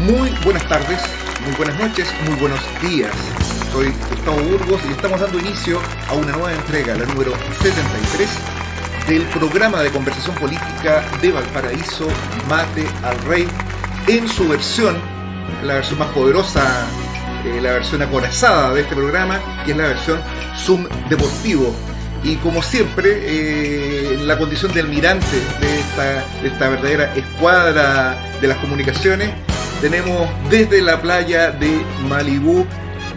Muy buenas tardes, muy buenas noches, muy buenos días. Soy Gustavo Burgos y estamos dando inicio a una nueva entrega, la número 73, del programa de conversación política de Valparaíso, Mate al Rey, en su versión, la versión más poderosa, la versión acorazada de este programa, que es la versión Zoom Deportivo. Y como siempre, en la condición de almirante de esta verdadera escuadra de las comunicaciones, tenemos desde la playa de Malibú,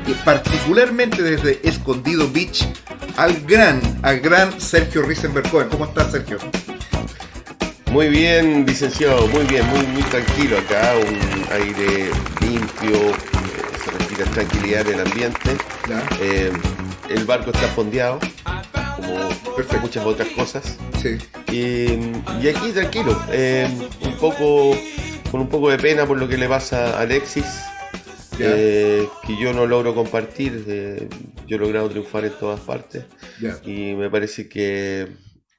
y particularmente desde Escondido Beach, al gran Sergio Risenberg-Cohen. ¿Cómo estás, Sergio? Muy bien, licenciado, muy bien, muy tranquilo acá, un aire limpio, se respira tranquilidad en el ambiente. El barco está fondeado, como muchas otras cosas. Sí. Y aquí tranquilo, con un poco de pena por lo que le pasa a Alexis, que yo no logro compartir. Yo he logrado triunfar en todas partes, y me parece que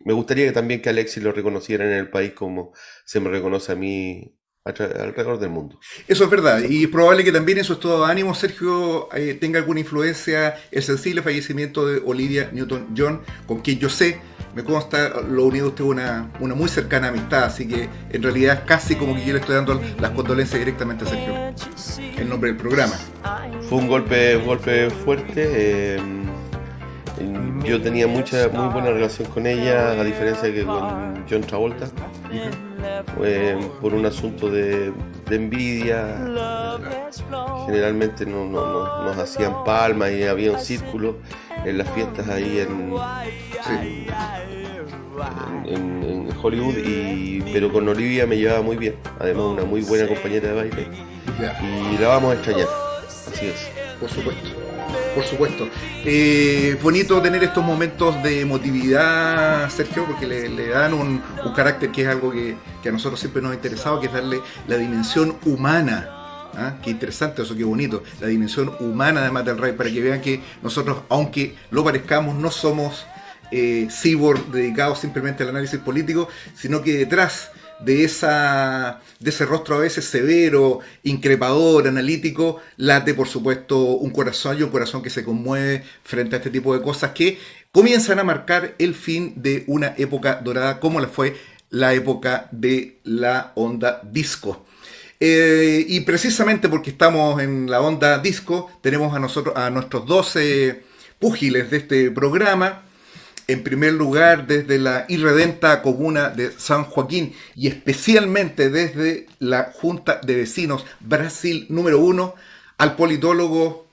me gustaría que también que Alexis lo reconocieran en el país como se me reconoce a mí alrededor del mundo. Eso es verdad, y es probable que también en su estado de ánimo, Sergio, tenga alguna influencia el sensible fallecimiento de Olivia Newton-John, con quien yo sé, me consta, lo unido a usted una muy cercana amistad, así que en realidad es casi como que yo le estoy dando las condolencias directamente a Sergio, en nombre del programa. Fue un golpe fuerte. Yo tenía muy buena relación con ella, a diferencia de que con John Travolta. Por un asunto de envidia. Generalmente nos hacían palmas y había un círculo en las fiestas ahí en Hollywood, pero con Olivia me llevaba muy bien, además una muy buena compañera de baile, y la vamos a extrañar, así es. Por supuesto. Bonito tener estos momentos de emotividad, Sergio, porque le dan un carácter que es algo que a nosotros siempre nos ha interesado, que es darle la dimensión humana. Qué interesante eso, qué bonito. La dimensión humana de Mate al Rey, para que vean que nosotros, aunque lo parezcamos, no somos cyborg dedicados simplemente al análisis político, sino que detrás de ese rostro a veces severo, increpador, analítico, late por supuesto un corazón, y un corazón que se conmueve frente a este tipo de cosas que comienzan a marcar el fin de una época dorada como la fue la época de la onda disco. Y precisamente porque estamos en la onda disco, tenemos a nuestros 12 púgiles de este programa. En primer lugar, desde la irredenta comuna de San Joaquín y especialmente desde la Junta de Vecinos Brasil número 1, al politólogo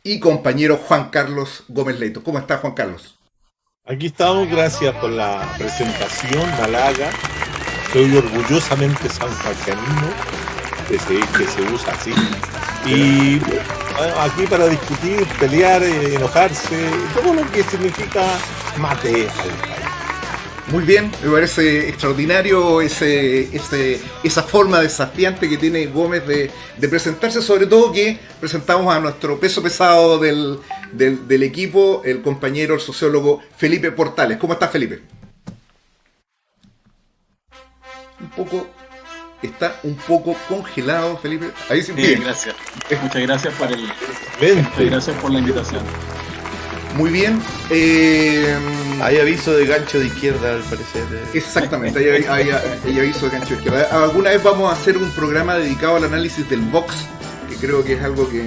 y compañero Juan Carlos Gómez Leito. ¿Cómo está, Juan Carlos? Aquí estamos, gracias por la presentación, me halaga. Soy orgullosamente sanjuanino, que se usa así. Y aquí para discutir, pelear, enojarse, todo lo que significa mate al rey. Muy bien, me parece extraordinario esa forma desafiante que tiene Gómez de presentarse, sobre todo que presentamos a nuestro peso pesado del equipo, el compañero, el sociólogo Felipe Portales. ¿Cómo estás, Felipe? Está un poco congelado, Felipe. Ahí sí, bien. Gracias. Muchas gracias por la invitación. Muy bien. Hay aviso de gancho de izquierda, al parecer. Exactamente, hay aviso de gancho de izquierda. Alguna vez vamos a hacer un programa dedicado al análisis del box, que creo que es algo que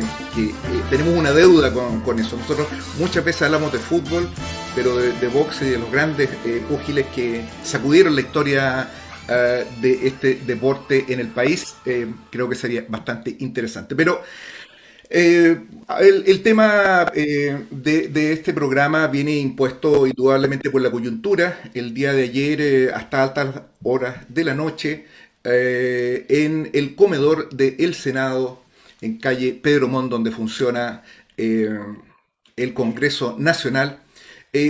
tenemos una deuda con eso. Nosotros muchas veces hablamos de fútbol, pero de box y de los grandes púgiles que sacudieron la historia de este deporte en el país, creo que sería bastante interesante. Pero el tema de este programa viene impuesto indudablemente por la coyuntura. El día de ayer, hasta altas horas de la noche, en el comedor del Senado, en calle Pedro Montt, donde funciona el Congreso Nacional,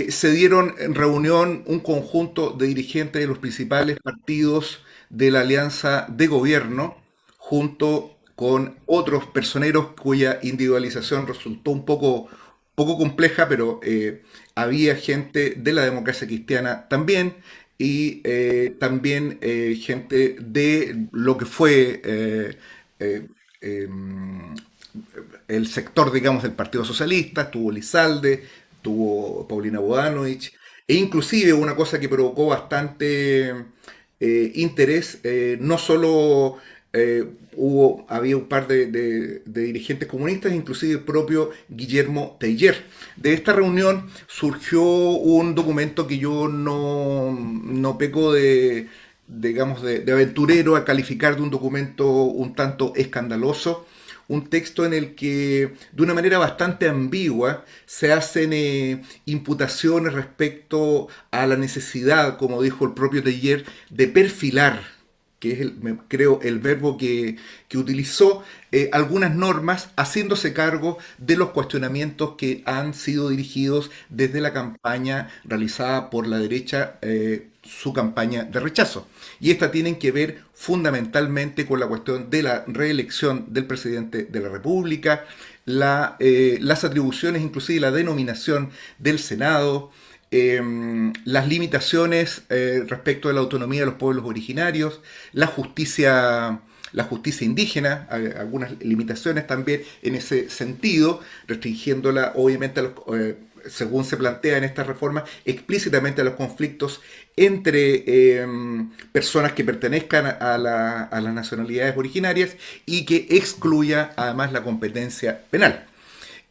se dieron en reunión un conjunto de dirigentes de los principales partidos de la alianza de gobierno, junto con otros personeros cuya individualización resultó un poco compleja, pero había gente de la democracia cristiana también, y también gente de lo que fue eh, eh, el sector, digamos, del Partido Socialista, estuvo Lizalde, estuvo Paulina Bodanovich, e inclusive una cosa que provocó bastante interés, no solo había un par de dirigentes comunistas, inclusive el propio Guillermo Teillier. De esta reunión surgió un documento que yo no peco digamos, de aventurero a calificar de un documento un tanto escandaloso, un texto en el que de una manera bastante ambigua se hacen imputaciones respecto a la necesidad, como dijo el propio Teillier, de perfilar, que es creo el verbo que utilizó, algunas normas, haciéndose cargo de los cuestionamientos que han sido dirigidos desde la campaña realizada por la derecha, su campaña de rechazo. Y estas tienen que ver fundamentalmente con la cuestión de la reelección del presidente de la República, las atribuciones, inclusive la denominación del Senado, las limitaciones respecto de la autonomía de los pueblos originarios, la justicia indígena, algunas limitaciones también en ese sentido, restringiéndola obviamente a según se plantea en esta reforma, explícitamente a los conflictos entre personas que pertenezcan a las nacionalidades originarias y que excluya además la competencia penal.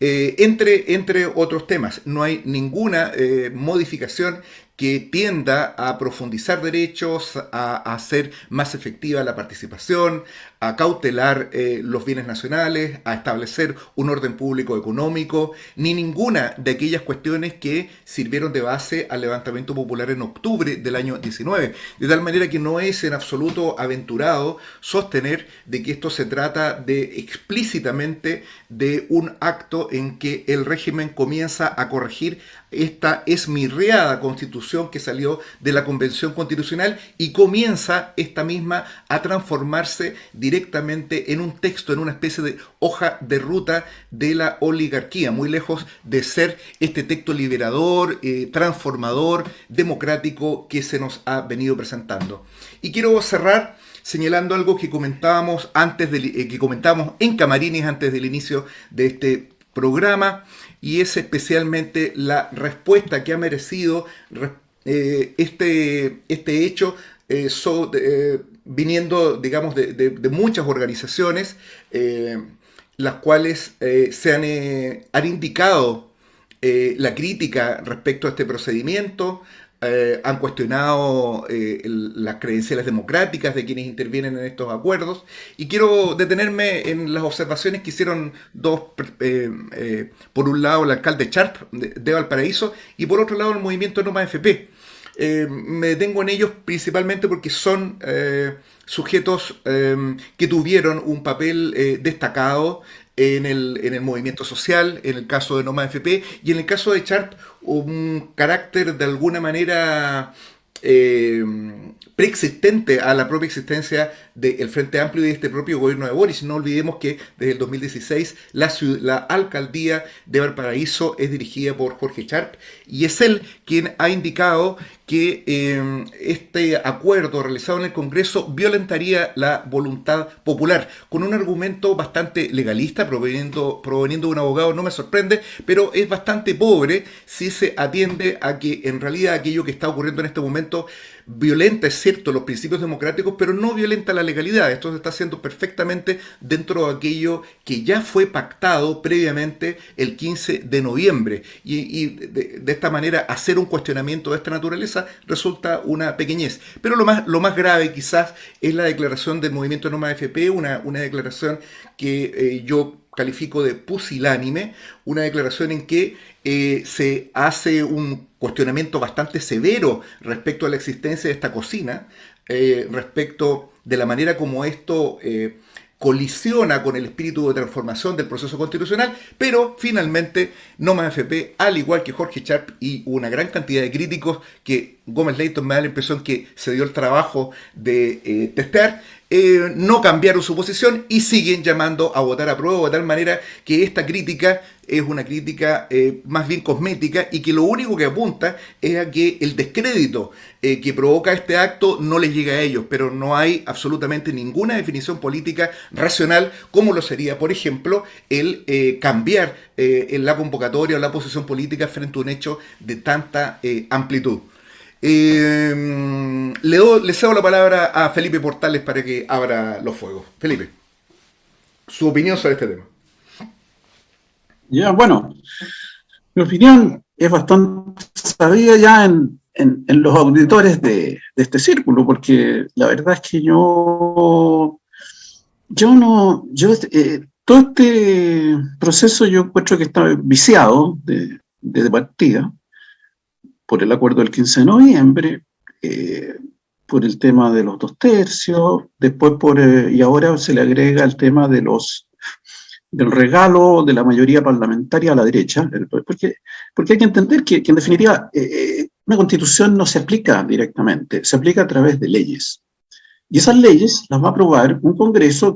Entre otros temas, no hay ninguna modificación que tienda a profundizar derechos, a hacer más efectiva la participación, a cautelar los bienes nacionales, a establecer un orden público económico, ni ninguna de aquellas cuestiones que sirvieron de base al levantamiento popular en octubre del año 19. De tal manera que no es en absoluto aventurado sostener de que esto se trata de explícitamente de un acto en que el régimen comienza a corregir esta esmirriada constitución que salió de la Convención Constitucional y comienza esta misma a transformarse directamente en un texto, en una especie de hoja de ruta de la oligarquía, muy lejos de ser este texto liberador, transformador, democrático que se nos ha venido presentando. Y quiero cerrar señalando algo que comentábamos que comentábamos en Camarines antes del inicio de este programa, y es especialmente la respuesta que ha merecido este hecho viniendo, digamos, de muchas organizaciones, las cuales han indicado la crítica respecto a este procedimiento, han cuestionado las credenciales democráticas de quienes intervienen en estos acuerdos, y quiero detenerme en las observaciones que hicieron por un lado el alcalde Sharp de Valparaíso y por otro lado el movimiento Noma FP. Me detengo en ellos principalmente porque son sujetos que tuvieron un papel destacado en el movimiento social, en el caso de Noma FP, y en el caso de Sharp un carácter de alguna manera preexistente a la propia existencia del Frente Amplio y de este propio gobierno de Boric. No olvidemos que desde el 2016 la alcaldía de Valparaíso es dirigida por Jorge Sharp y es él quien ha indicado que este acuerdo realizado en el Congreso violentaría la voluntad popular, con un argumento bastante legalista proveniendo de un abogado. No me sorprende, pero es bastante pobre si se atiende a que en realidad aquello que está ocurriendo en este momento violenta, es cierto, los principios democráticos, pero no violenta la legalidad. Esto se está haciendo perfectamente dentro de aquello que ya fue pactado previamente el 15 de noviembre. Y de esta manera hacer un cuestionamiento de esta naturaleza resulta una pequeñez. Pero lo más grave quizás es la declaración del movimiento Noma FP, una declaración que yo califico de pusilánime, una declaración en que se hace un cuestionamiento bastante severo respecto a la existencia de esta cocina, respecto de la manera como esto colisiona con el espíritu de transformación del proceso constitucional, pero finalmente Noma FP, al igual que Jorge Sharp y una gran cantidad de críticos que Gómez Leighton me da la impresión que se dio el trabajo de testear, no cambiaron su posición y siguen llamando a votar a prueba, de tal manera que esta crítica es una crítica más bien cosmética y que lo único que apunta es a que el descrédito que provoca este acto no les llega a ellos, pero no hay absolutamente ninguna definición política racional como lo sería, por ejemplo, el cambiar en la convocatoria o la posición política frente a un hecho de tanta amplitud. Le cedo la palabra a Felipe Portales para que abra los fuegos. Felipe, su opinión sobre este tema. Ya, bueno, mi opinión es bastante sabida ya en los auditores de este círculo, porque la verdad es que todo este proceso yo encuentro que está viciado de partida por el acuerdo del 15 de noviembre, por el tema de los 2/3, después y ahora se le agrega el tema del regalo de la mayoría parlamentaria a la derecha, porque hay que entender que en definitiva una constitución no se aplica directamente, se aplica a través de leyes. Y esas leyes las va a aprobar un Congreso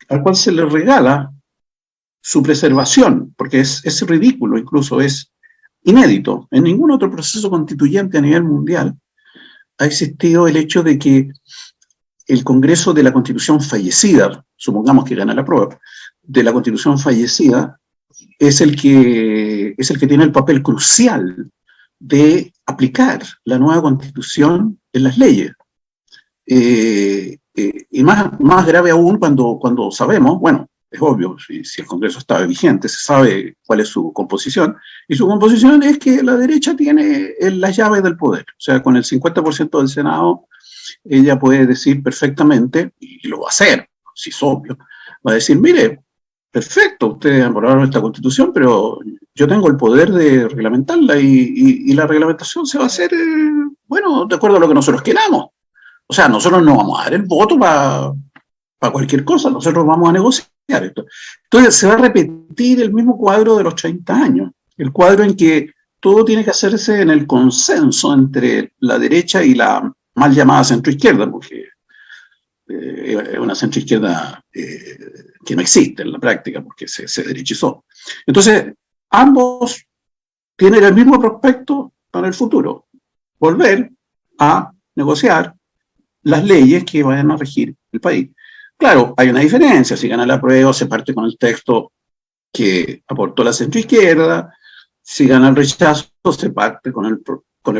al cual se le regala su preservación, porque es ridículo, incluso es inédito. En ningún otro proceso constituyente a nivel mundial ha existido el hecho de que el Congreso de la Constitución fallecida, supongamos que gana la prueba, de la Constitución fallecida, es el que tiene el papel crucial de aplicar la nueva Constitución en las leyes. Y más grave aún cuando sabemos, bueno, es obvio, si el Congreso estaba vigente, se sabe cuál es su composición, y su composición es que la derecha tiene las llaves del poder. O sea, con el 50% del Senado, ella puede decir perfectamente, y lo va a hacer, si es obvio, va a decir, mire, perfecto, ustedes aprobaron esta Constitución, pero yo tengo el poder de reglamentarla, y la reglamentación se va a hacer, bueno, de acuerdo a lo que nosotros queramos. O sea, nosotros no vamos a dar el voto para cualquier cosa, nosotros vamos a negociar esto. Entonces se va a repetir el mismo cuadro de los 30 años, el cuadro en que todo tiene que hacerse en el consenso entre la derecha y la mal llamada centroizquierda, porque es una centroizquierda que no existe en la práctica, porque se derechizó. Entonces, ambos tienen el mismo prospecto para el futuro, volver a negociar las leyes que vayan a regir el país. Claro, hay una diferencia, si gana la prueba se parte con el texto que aportó la centroizquierda, si gana el rechazo se parte con el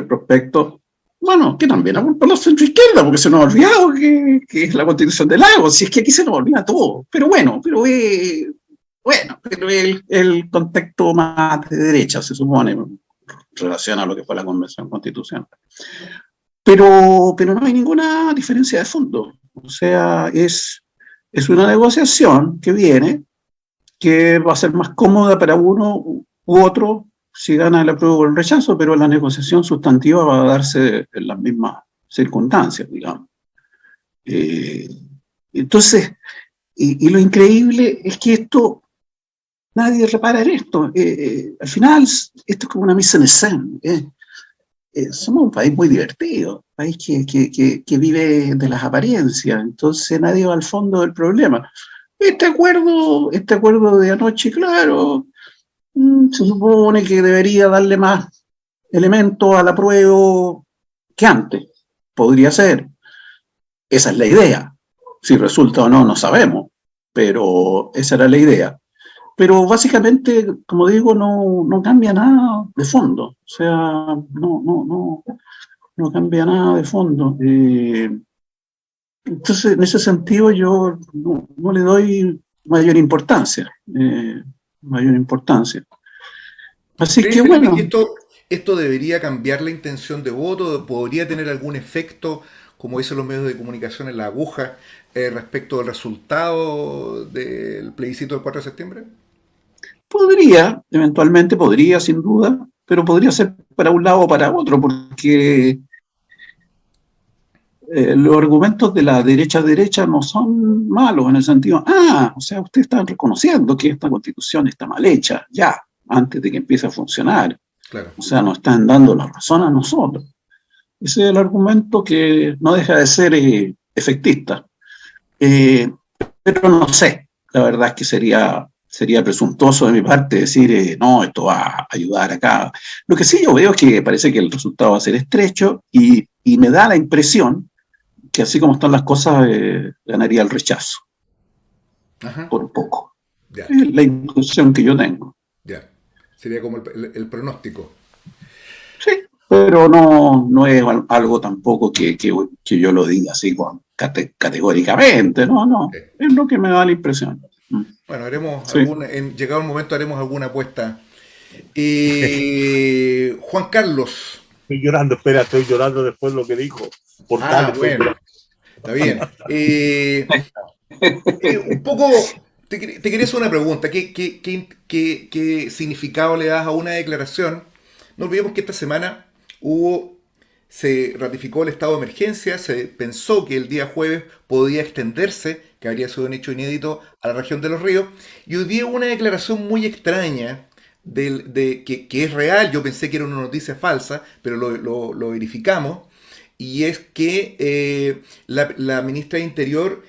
prospecto, bueno, que también aportó la centroizquierda, porque se nos ha olvidado que es la Constitución del Lago, si es que aquí se nos olvida todo, pero el contexto más de derecha, se supone, en relación a lo que fue la Convención Constitucional. Pero no hay ninguna diferencia de fondo, o sea, es una negociación que viene, que va a ser más cómoda para uno u otro si gana el apruebo o el rechazo, pero la negociación sustantiva va a darse en las mismas circunstancias, digamos. Entonces, y lo increíble es que nadie repara en esto. Al final, esto es como una mise en scène. Somos un país muy divertido, un país que vive de las apariencias, entonces nadie va al fondo del problema. Este acuerdo de anoche, claro, se supone que debería darle más elementos al apruebo que antes. Podría ser. Esa es la idea. Si resulta o no, no sabemos, pero esa era la idea. Pero básicamente, como digo, no cambia nada de fondo. O sea, no cambia nada de fondo. Entonces, en ese sentido, yo no le doy mayor importancia. Así que bueno. ¿Esto debería cambiar la intención de voto? ¿Podría tener algún efecto, como dicen los medios de comunicación, en la aguja respecto del resultado del plebiscito del 4 de septiembre? Eventualmente podría, sin duda, pero podría ser para un lado o para otro, porque los argumentos de la derecha no son malos en el sentido, o sea, ustedes están reconociendo que esta Constitución está mal hecha, ya, antes de que empiece a funcionar. Claro. O sea, nos están dando la razón a nosotros. Ese es el argumento que no deja de ser efectista. Pero no sé, la verdad es que sería presuntuoso de mi parte decir, no, esto va a ayudar acá. Lo que sí yo veo es que parece que el resultado va a ser estrecho y me da la impresión que así como están las cosas, ganaría el rechazo. Ajá. Por poco. Ya. Es la impresión que yo tengo. Ya. Sería como el pronóstico. Sí, pero no es algo tampoco que yo lo diga así categóricamente, no. Es lo que me da la impresión. Bueno, haremos Sí. llegado el momento haremos alguna apuesta. Juan Carlos. Estoy llorando después de lo que dijo. Bueno, está bien. Un poco, te quería hacer una pregunta. ¿Qué significado le das a una declaración? No olvidemos que esta semana se ratificó el estado de emergencia, se pensó que el día jueves podía extenderse, que habría sido un hecho inédito, a la región de los ríos, y hoy día hubo una declaración muy extraña que es real. Yo pensé que era una noticia falsa, pero lo verificamos, y es que la ministra de Interior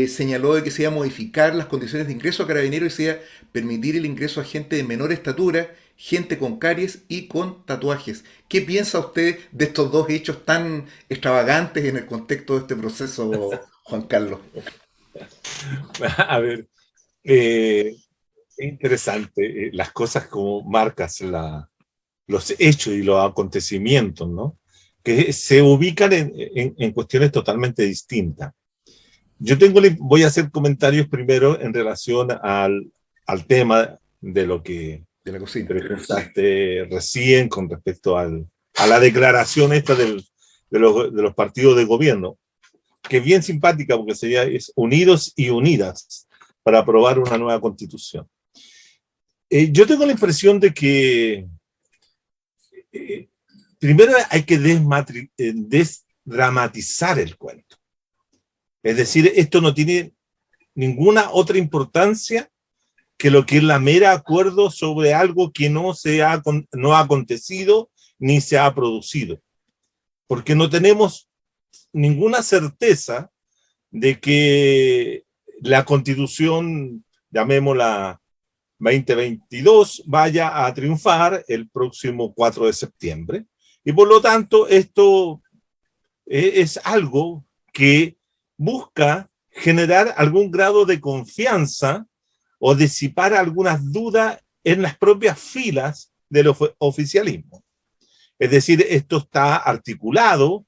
señaló de que se iba a modificar las condiciones de ingreso a Carabineros y se iba a permitir el ingreso a gente de menor estatura, gente con caries y con tatuajes. ¿Qué piensa usted de estos dos hechos tan extravagantes en el contexto de este proceso, Juan Carlos? A ver, es interesante las cosas como marcas los hechos y los acontecimientos, ¿no? Que se ubican en cuestiones totalmente distintas. Voy a hacer comentarios primero en relación al tema de lo que De la cocina. presentaste recién con respecto a la declaración esta de los partidos de gobierno, que es bien simpática porque es unidos y unidas para aprobar una nueva constitución. Yo tengo la impresión de que primero hay que desdramatizar el cuento. Es decir, esto no tiene ninguna otra importancia que lo que es la mera acuerdo sobre algo que no ha acontecido ni se ha producido. Porque no tenemos ninguna certeza de que la Constitución, llamémosla 2022, vaya a triunfar el próximo 4 de septiembre. Y por lo tanto, esto es algo que busca generar algún grado de confianza o disipar algunas dudas en las propias filas del oficialismo. Es decir, esto está articulado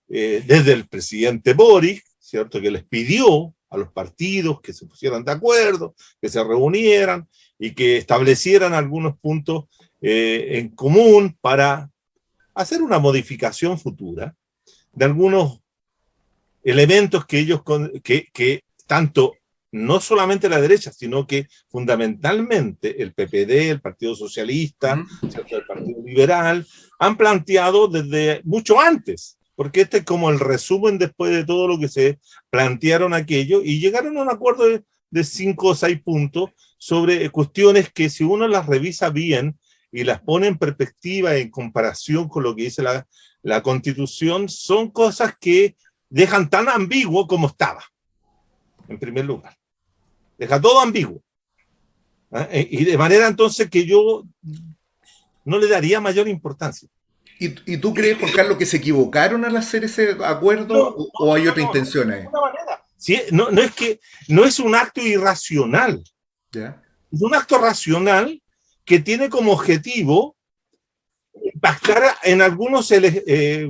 desde el presidente Boric, ¿cierto?, que les pidió a los partidos que se pusieran de acuerdo, que se reunieran y que establecieran algunos puntos en común para hacer una modificación futura de algunos elementos que ellos, que tanto no solamente la derecha, sino que fundamentalmente el PPD, el Partido Socialista, ¿cierto?, el Partido Liberal, han planteado desde mucho antes, porque este es como el resumen después de todo lo que se plantearon aquello, y llegaron a un acuerdo de 5 o 6 puntos sobre cuestiones que, si uno las revisa bien y las pone en perspectiva en comparación con lo que dice la Constitución, son cosas que dejan tan ambiguo como estaba, en primer lugar. Deja todo ambiguo. Y de manera entonces que yo no le daría mayor importancia. ¿Y tú crees, Juan Carlos, que se equivocaron al hacer ese acuerdo o hay otra intención ahí? Sí, no es un acto irracional. ¿Ya? Es un acto racional que tiene como objetivo impactar en algunos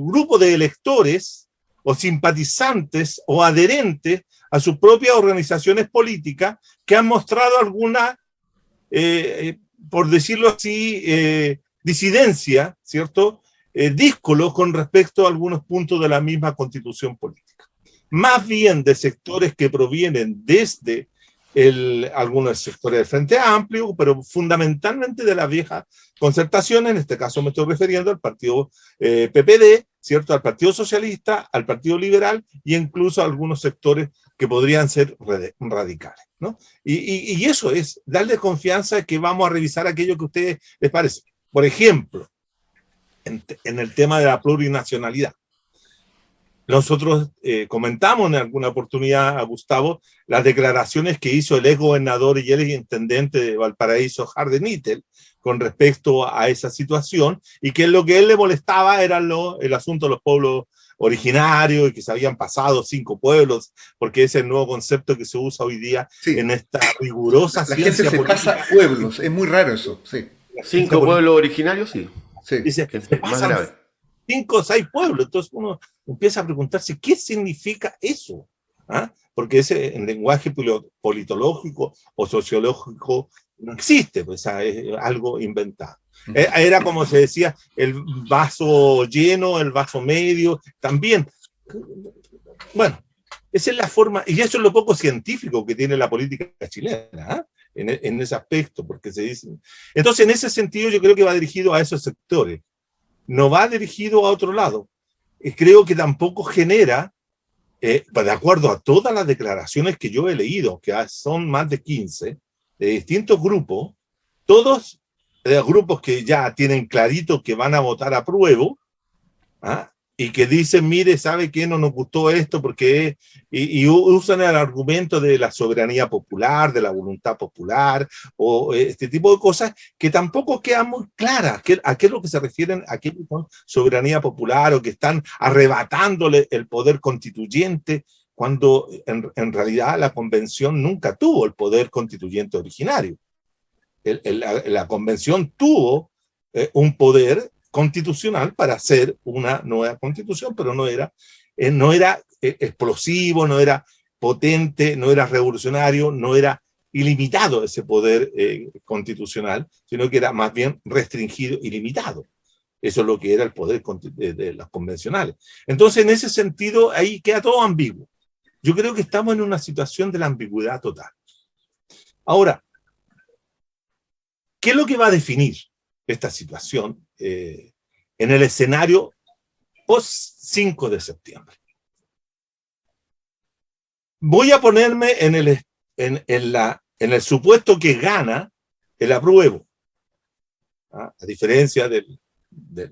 grupos de electores o simpatizantes o adherentes a sus propias organizaciones políticas que han mostrado alguna, por decirlo así, disidencia, ¿cierto?, díscolo con respecto a algunos puntos de la misma constitución política. Más bien de sectores que provienen desde algunos sectores del Frente Amplio, pero fundamentalmente de la vieja concertación. En este caso me estoy refiriendo al partido PPD, ¿cierto?, al Partido Socialista, al Partido Liberal y incluso a algunos sectores que podrían ser radicales, ¿no? Y eso es darle confianza que vamos a revisar aquello que a ustedes les parece. Por ejemplo, en el tema de la plurinacionalidad. Nosotros comentamos en alguna oportunidad a Gustavo las declaraciones que hizo el ex gobernador y el ex intendente de Valparaíso, Hardenittel, con respecto a esa situación, y que lo que él le molestaba era el asunto de los pueblos originarios, y que se habían pasado 5 pueblos, porque ese es el nuevo concepto que se usa hoy día en esta rigurosa la ciencia gente se política. pasa pueblos, es muy raro eso, sí. 5 pueblos originarios, sí. Dice, Que es se más pasan grave. 5 o 6 pueblos. Entonces uno empieza a preguntarse qué significa eso. ¿Ah? Porque ese en lenguaje politológico o sociológico no existe, pues es algo inventado. Era como se decía, el vaso lleno, el vaso medio, también. Bueno, esa es la forma, y eso es lo poco científico que tiene la política chilena, ¿eh? En ese aspecto, porque se dice. Entonces, en ese sentido, yo creo que va dirigido a esos sectores. No va dirigido a otro lado. Creo que tampoco genera, de acuerdo a todas las declaraciones que yo he leído, que son más de 15, de distintos grupos, todos grupos que ya tienen clarito que van a votar a prueba, ¿ah? Y que dicen, mire, ¿sabe qué? No nos gustó esto porque... Y usan el argumento de la soberanía popular, de la voluntad popular, o este tipo de cosas que tampoco quedan muy claras. ¿A qué es lo que se refieren aquí con soberanía popular, o que están arrebatándole el poder constituyente, cuando en realidad la convención nunca tuvo el poder constituyente originario? La convención tuvo un poder constitucional para hacer una nueva constitución, pero no era explosivo, no era potente, no era revolucionario, no era ilimitado ese poder constitucional, sino que era más bien restringido y limitado. Eso es lo que era el poder de las convencionales. Entonces, en ese sentido, ahí queda todo ambiguo. Yo creo que estamos en una situación de la ambigüedad total. Ahora, ¿qué es lo que va a definir esta situación en el escenario post-5 de septiembre? Voy a ponerme en el supuesto que gana el apruebo, ¿ah? A diferencia de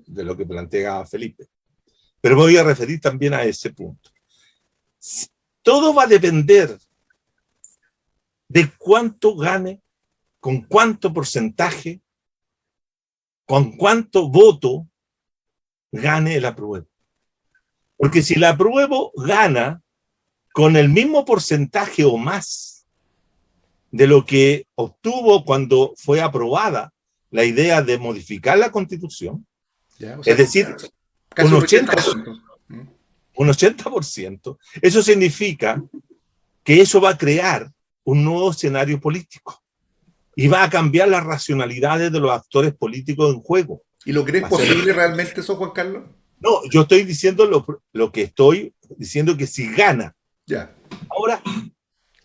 lo que planteaba Felipe. Pero me voy a referir también a ese punto. Todo va a depender de cuánto gane, con cuánto porcentaje, con cuánto voto gane el apruebo. Porque si el apruebo gana con el mismo porcentaje o más de lo que obtuvo cuando fue aprobada la idea de modificar la Constitución, ya, o sea, es decir, un 80%, eso significa que eso va a crear un nuevo escenario político y va a cambiar las racionalidades de los actores políticos en juego. ¿Y lo crees posible realmente eso, Juan Carlos? No, yo estoy diciendo lo que estoy diciendo, que si gana. Ya. Ahora,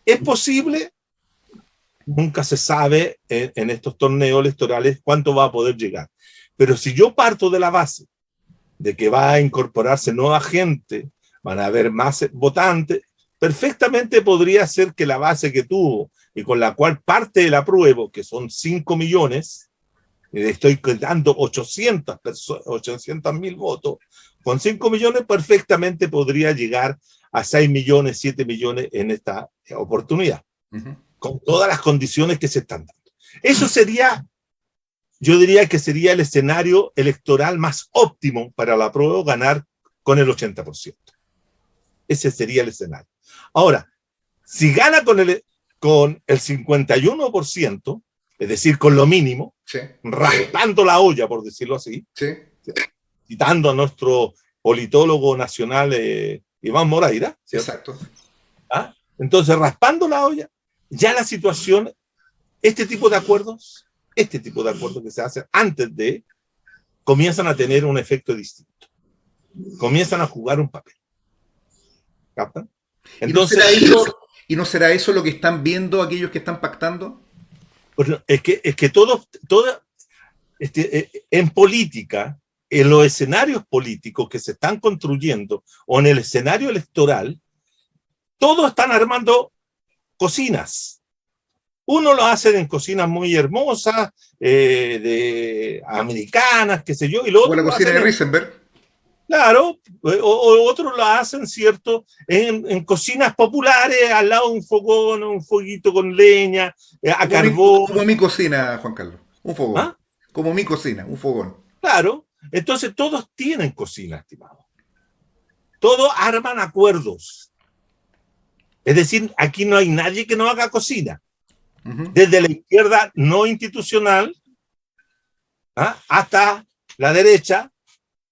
¿es posible? Nunca se sabe en estos torneos electorales cuánto va a poder llegar. Pero si yo parto de la base de que va a incorporarse nueva gente, van a haber más votantes, perfectamente podría ser que la base que tuvo y con la cual parte el apruebo, que son 5 millones, le estoy dando 800.000 votos, con 5 millones perfectamente podría llegar a 6 millones, 7 millones en esta oportunidad, con todas las condiciones que se están dando. Eso sería, yo diría que sería el escenario electoral más óptimo para la apruebo, ganar con el 80%. Ese sería el escenario. Ahora, si gana con el 51%, es decir, con lo mínimo, sí, raspando la olla, por decirlo así, sí, citando a nuestro politólogo nacional Iván Moreira, ¿cierto? Exacto. ¿Ah? Entonces, raspando la olla, ya la situación, este tipo de acuerdos que se hacen antes de, comienzan a tener un efecto distinto. Comienzan a jugar un papel. ¿Captan? Entonces, ¿Y no será eso lo que están viendo aquellos que están pactando? Pues es que todo en política, en los escenarios políticos que se están construyendo o en el escenario electoral, todos están armando cocinas. Uno lo hacen en cocinas muy hermosas, de americanas, qué sé yo, y lo O otro la lo cocina hacen de Risenberg. claro, o otros lo hacen, ¿cierto? En cocinas populares, al lado de un fogón, un foguito con leña, a carbón. Como mi cocina, Juan Carlos. Un fogón. ¿Ah? Como mi cocina, un fogón. Claro. Entonces todos tienen cocina, estimado. Todos arman acuerdos. Es decir, aquí no hay nadie que no haga cocina. Desde la izquierda no institucional hasta la derecha,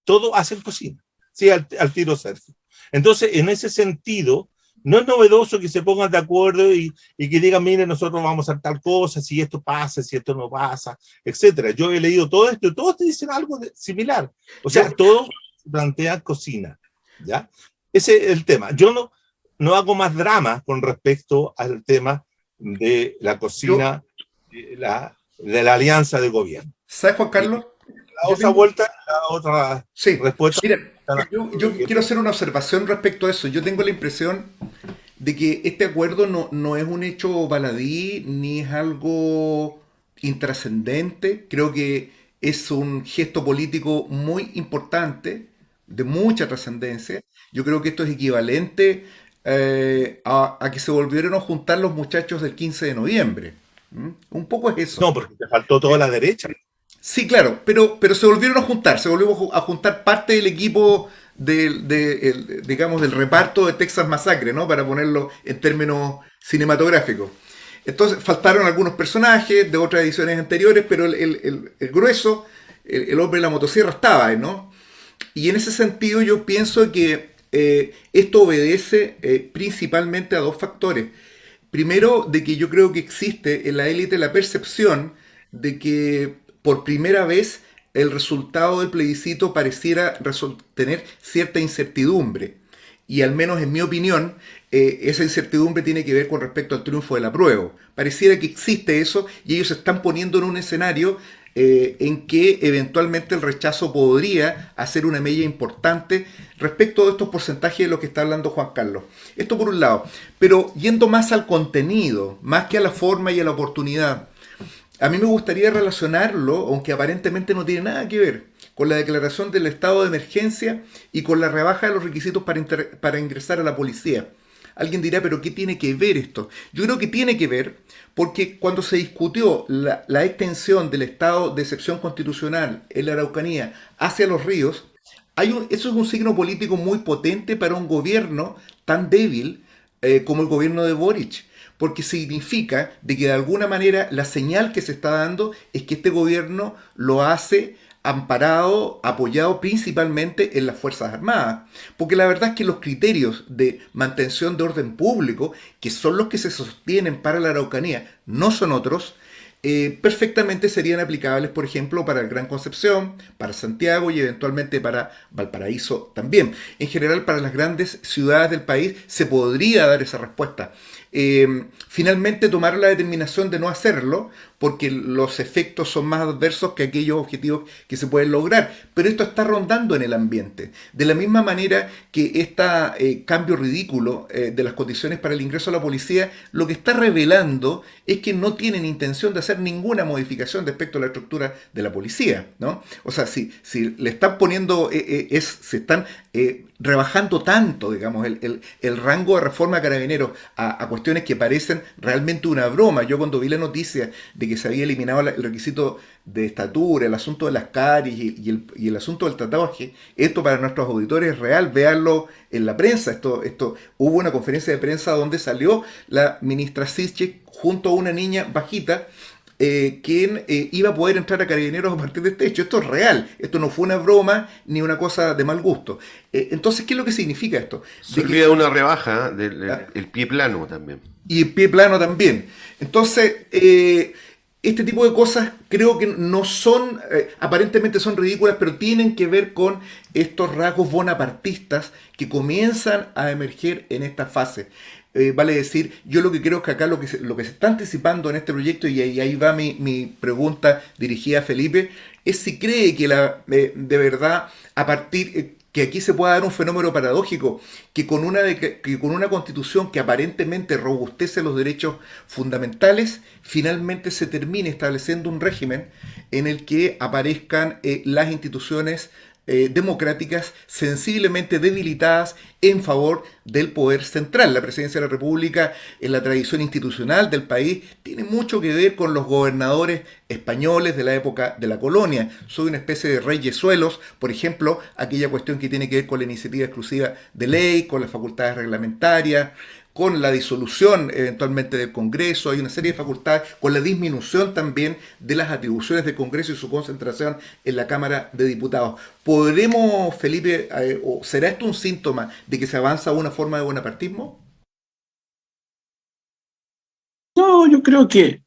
todos hacen cocina. Sí, al tiro, Sergio. Entonces, en ese sentido, no es novedoso que se pongan de acuerdo y que digan, mire, nosotros vamos a hacer tal cosa, si esto pasa, si esto no pasa, etcétera. Yo he leído todo esto y todos te dicen algo similar. O sea, todos plantean cocina. ¿Ya? Ese es el tema. Yo no hago más drama con respecto al tema de la cocina de la alianza de gobierno. ¿Sabes, Juan Carlos? La otra vuelta, la otra respuesta. Mira, yo quiero hacer una observación respecto a eso. Yo tengo la impresión de que este acuerdo no es un hecho baladí ni es algo intrascendente. Creo que es un gesto político muy importante, de mucha trascendencia. Yo creo que esto es equivalente a que se volvieron a juntar los muchachos del 15 de noviembre. Un poco es eso. No, porque te faltó toda la derecha. Sí, claro, pero se volvieron a juntar, se volvió a juntar parte del equipo digamos, del reparto de Texas Massacre, ¿no? Para ponerlo en términos cinematográficos. Entonces faltaron algunos personajes de otras ediciones anteriores, pero el grueso, el hombre de la motosierra estaba ahí, ¿no? Y en ese sentido yo pienso que esto obedece principalmente a dos factores. Primero, de que yo creo que existe en la élite la percepción de que por primera vez el resultado del plebiscito pareciera tener cierta incertidumbre. Y al menos en mi opinión, esa incertidumbre tiene que ver con respecto al triunfo del apruebo. Pareciera que existe eso y ellos se están poniendo en un escenario en que eventualmente el rechazo podría hacer una mella importante respecto de estos porcentajes de lo que está hablando Juan Carlos. Esto por un lado. Pero yendo más al contenido, más que a la forma y a la oportunidad, a mí me gustaría relacionarlo, aunque aparentemente no tiene nada que ver, con la declaración del estado de emergencia y con la rebaja de los requisitos para ingresar a la policía. Alguien dirá, ¿pero qué tiene que ver esto? Yo creo que tiene que ver porque cuando se discutió la extensión del estado de excepción constitucional en la Araucanía hacia los ríos, eso es un signo político muy potente para un gobierno tan débil como el gobierno de Boric. Porque significa de que de alguna manera la señal que se está dando es que este gobierno lo hace amparado, apoyado principalmente en las Fuerzas Armadas. Porque la verdad es que los criterios de mantención de orden público, que son los que se sostienen para la Araucanía, no son otros, perfectamente serían aplicables, por ejemplo, para el Gran Concepción, para Santiago y eventualmente para Valparaíso también. En general, para las grandes ciudades del país se podría dar esa respuesta. Finalmente tomaron la determinación de no hacerlo porque los efectos son más adversos que aquellos objetivos que se pueden lograr, pero esto está rondando en el ambiente, de la misma manera que este cambio ridículo de las condiciones para el ingreso a la policía lo que está revelando es que no tienen intención de hacer ninguna modificación respecto a la estructura de la policía, ¿no? O sea, si le están poniendo, se están rebajando tanto, digamos, el rango de reforma de Carabineros a cuestiones que parecen realmente una broma. Yo cuando vi la noticia de que se había eliminado el requisito de estatura, el asunto de las caries y el asunto del tatuaje, esto para nuestros auditores es real, véanlo en la prensa. Hubo una conferencia de prensa donde salió la ministra Sichek junto a una niña bajita, quien iba a poder entrar a Carabineros a partir de este hecho. Esto es real, esto no fue una broma ni una cosa de mal gusto. Entonces, ¿qué es lo que significa esto? Se olvida una rebaja del pie plano también. Y el pie plano también. Entonces, este tipo de cosas creo que no son, aparentemente son ridículas, pero tienen que ver con estos rasgos bonapartistas que comienzan a emerger en esta fase. Vale decir, yo lo que creo es que acá lo que se está anticipando en este proyecto, y ahí va mi pregunta dirigida a Felipe, es si cree que de verdad, a partir, que aquí se pueda dar un fenómeno paradójico, que con una constitución que aparentemente robustece los derechos fundamentales, finalmente se termine estableciendo un régimen en el que aparezcan las instituciones democráticas sensiblemente debilitadas en favor del poder central. La presidencia de la República, en la tradición institucional del país, tiene mucho que ver con los gobernadores españoles de la época de la colonia. Soy una especie de reyesuelos, por ejemplo, aquella cuestión que tiene que ver con la iniciativa exclusiva de ley, con las facultades reglamentarias, con la disolución eventualmente del Congreso, hay una serie de facultades, con la disminución también de las atribuciones del Congreso y su concentración en la Cámara de Diputados. ¿Podremos, Felipe, o será esto un síntoma de que se avanza a una forma de bonapartismo? No, yo creo que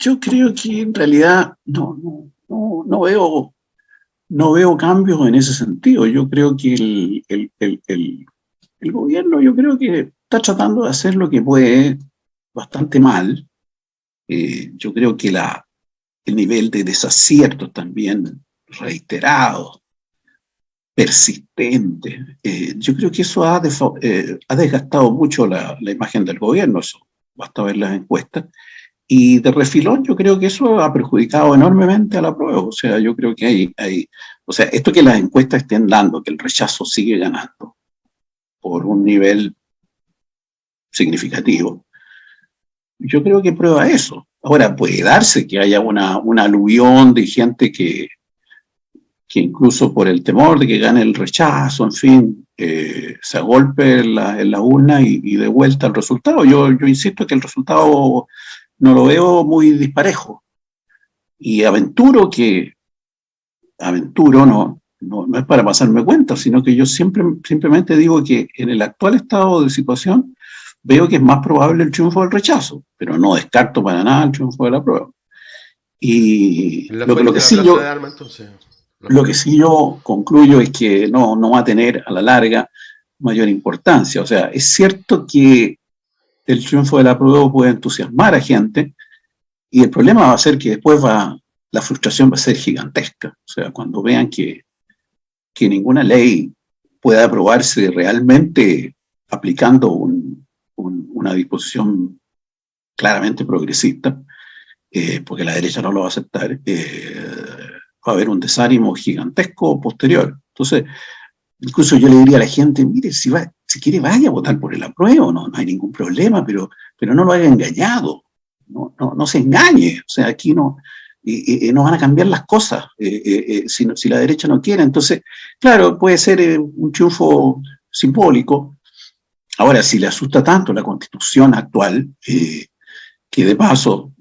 en realidad no veo cambios en ese sentido. Yo creo que el gobierno, yo creo que está tratando de hacer lo que puede bastante mal. Yo creo que el nivel de desaciertos también reiterados, persistentes, yo creo que eso ha desgastado mucho la imagen del gobierno. Eso basta ver las encuestas. Y de refilón, yo creo que eso ha perjudicado enormemente a la prueba. O sea, yo creo que o sea, esto que las encuestas estén dando, que el rechazo sigue ganando por un nivel significativo, yo creo que prueba eso. Ahora, puede darse que haya una aluvión de gente que incluso por el temor de que gane el rechazo, en fin, se agolpe en la urna y de vuelta el resultado. Yo insisto que el resultado no lo veo muy disparejo. Y aventuro no es para pasarme cuenta, sino que yo simplemente digo que en el actual estado de situación veo que es más probable el triunfo del rechazo, pero no descarto para nada el triunfo de la prueba. Y lo que sí yo concluyo es que no va a tener a la larga mayor importancia. O sea, es cierto que el triunfo de la prueba puede entusiasmar a gente, y el problema va a ser que después la frustración va a ser gigantesca. O sea, cuando vean que ninguna ley pueda aprobarse realmente aplicando una disposición claramente progresista, porque la derecha no lo va a aceptar, va a haber un desánimo gigantesco posterior. Entonces, incluso yo le diría a la gente, mire, si quiere vaya a votar por el apruebo, no hay ningún problema, pero no lo haya engañado, no se engañe. O sea, aquí no van a cambiar las cosas si la derecha no quiere. Entonces, claro, puede ser un triunfo simbólico. Ahora, si le asusta tanto la Constitución actual, que de paso,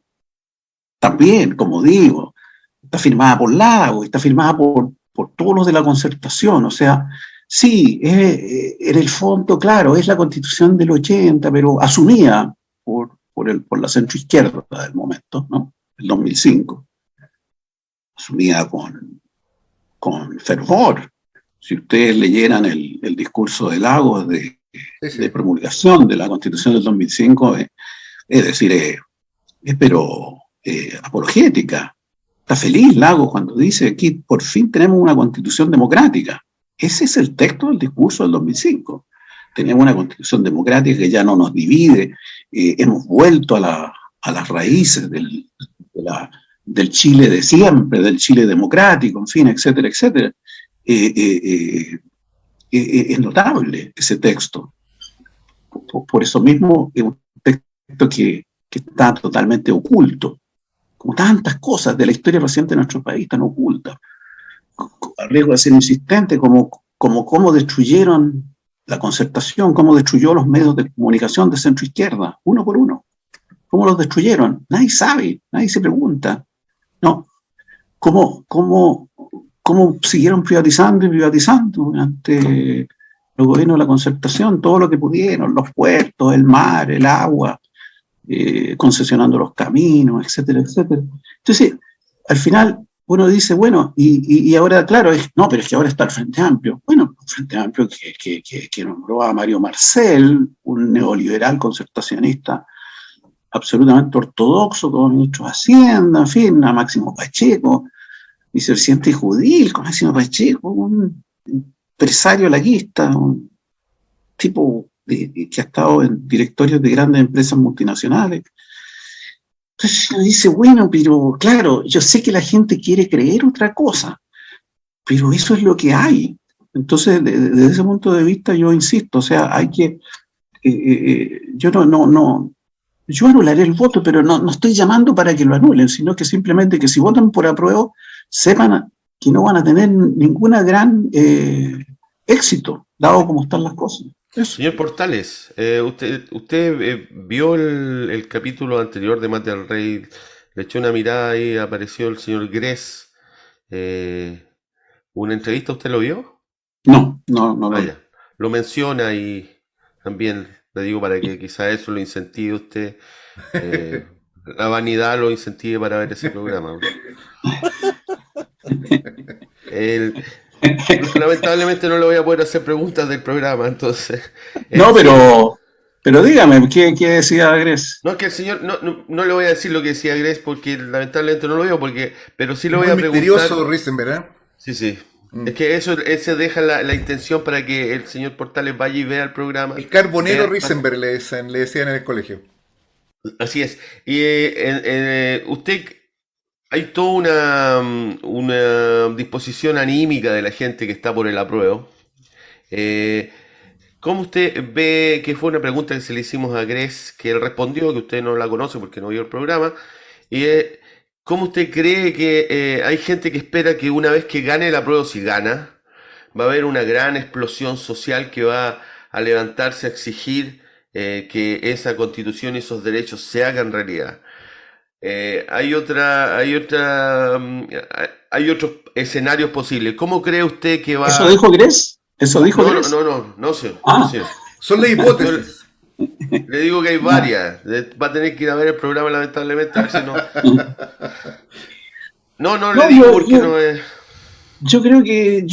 también, como digo, está firmada por Lagos, está firmada por todos los de la Concertación. O sea, sí, en el fondo, claro, es la Constitución del 80, pero asumida por la centroizquierda del momento, ¿no? El 2005. Asumida con fervor. Si ustedes leyeran el discurso de Lagos de promulgación de la Constitución del 2005, es decir, pero apologética. Está feliz Lagos cuando dice aquí por fin tenemos una constitución democrática. Ese es el texto del discurso del 2005. Tenemos una constitución democrática que ya no nos divide, hemos vuelto a las raíces del Chile de siempre, del Chile democrático, en fin, etcétera, etcétera. Es notable ese texto. Por eso mismo es un texto que está totalmente oculto, como tantas cosas de la historia reciente de nuestro país están ocultas. A riesgo de ser insistente, como cómo destruyeron la Concertación, cómo destruyó los medios de comunicación de centro izquierda, uno por uno. ¿Cómo los destruyeron? Nadie sabe, nadie se pregunta. No. ¿Cómo siguieron privatizando y privatizando durante los gobiernos de la Concertación todo lo que pudieron, los puertos, el mar, el agua, concesionando los caminos, etcétera, etcétera? Entonces, al final uno dice, bueno, y ahora, claro, pero es que ahora está el Frente Amplio. Bueno, el Frente Amplio que nombró a Mario Marcel, un neoliberal concertacionista absolutamente ortodoxo como ministro de Hacienda, en fin, a Máximo Pacheco, vicepresidente Judil, con Máximo Pacheco, un empresario laguista, un tipo que ha estado en directorios de grandes empresas multinacionales. Entonces uno dice, bueno, pero claro, yo sé que la gente quiere creer otra cosa, pero eso es lo que hay. Entonces, desde ese punto de vista, yo insisto, o sea, hay que, yo yo anularé el voto, pero no estoy llamando para que lo anulen, sino que simplemente que si votan por apruebo, sepan que no van a tener ninguna gran éxito, dado como están las cosas. Eso. Señor Portales, usted vio el capítulo anterior de Mate al Rey, le echó una mirada y apareció el señor Gress. ¿Una entrevista usted lo vio? No lo vi. Lo menciona y también le digo para que quizá eso lo incentive usted, la vanidad lo incentive para ver ese programa. Lamentablemente no le voy a poder hacer preguntas del programa, entonces. No, pero dígame, ¿qué decía Gress? No, es que el señor, no le voy a decir lo que decía Gress porque lamentablemente no lo veo, pero sí le voy a preguntar. Misterioso, Risen, ¿verdad? Sí. Es que ese deja la intención para que el señor Portales vaya y vea el programa. El carbonero Risenberg le decían en el colegio. Así es. Y usted, hay toda una disposición anímica de la gente que está por el apruebo. ¿Cómo usted ve, que fue una pregunta que se le hicimos a Gress, que él respondió, que usted no la conoce porque no vio el programa, y ¿cómo usted cree que hay gente que espera que una vez que gane el apruebo, si gana, va a haber una gran explosión social que va a levantarse a exigir que esa constitución y esos derechos se hagan realidad? Hay otros escenarios posibles. ¿Cómo cree usted que va? ¿Eso dijo Gress? ¿Eso dijo Gress? No sé. Son las hipótesis. Le digo que hay varias. Va a tener que ir a ver el programa, lamentablemente. Si no. No le digo porque no es. Yo creo que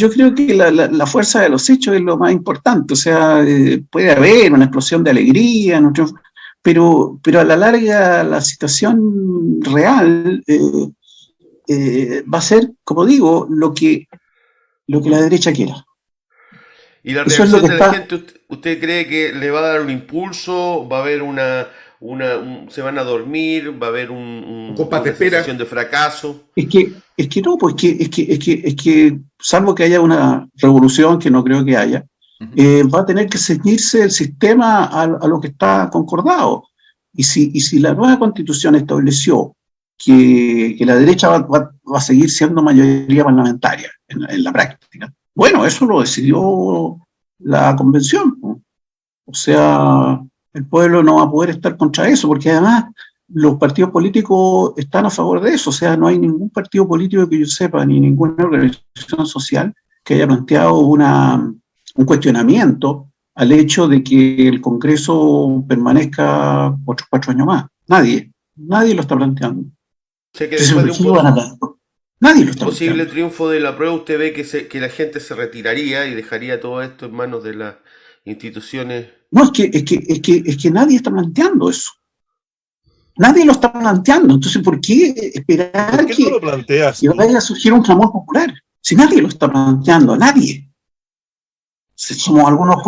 la fuerza de los hechos es lo más importante. O sea, puede haber una explosión de alegría, pero a la larga la situación real va a ser, como digo, lo que la derecha quiera. ¿Y la reacción de la gente, usted cree que le va a dar un impulso? ¿Va a haber se van a dormir? ¿Va a haber una sensación de fracaso? Es que no, pues es que salvo que haya una revolución, que no creo que haya, va a tener que ceñirse el sistema a lo que está concordado. Y si la nueva constitución estableció que la derecha va a seguir siendo mayoría parlamentaria en la práctica, bueno, eso lo decidió la convención. O sea, el pueblo no va a poder estar contra eso, porque además los partidos políticos están a favor de eso. O sea, no hay ningún partido político que yo sepa, ni ninguna organización social que haya planteado un cuestionamiento al hecho de que el Congreso permanezca otros 4 años más. Nadie lo está planteando. O sea, que después de nadie lo está posible planteando. Triunfo de la prueba, usted ve que la gente se retiraría y dejaría todo esto en manos de las instituciones. No, es que nadie está planteando eso. Nadie lo está planteando. Entonces, ¿por qué esperar ¿Por qué no lo planteas? Que vaya a surgir un clamor popular? Si nadie lo está planteando, nadie. Somos algunos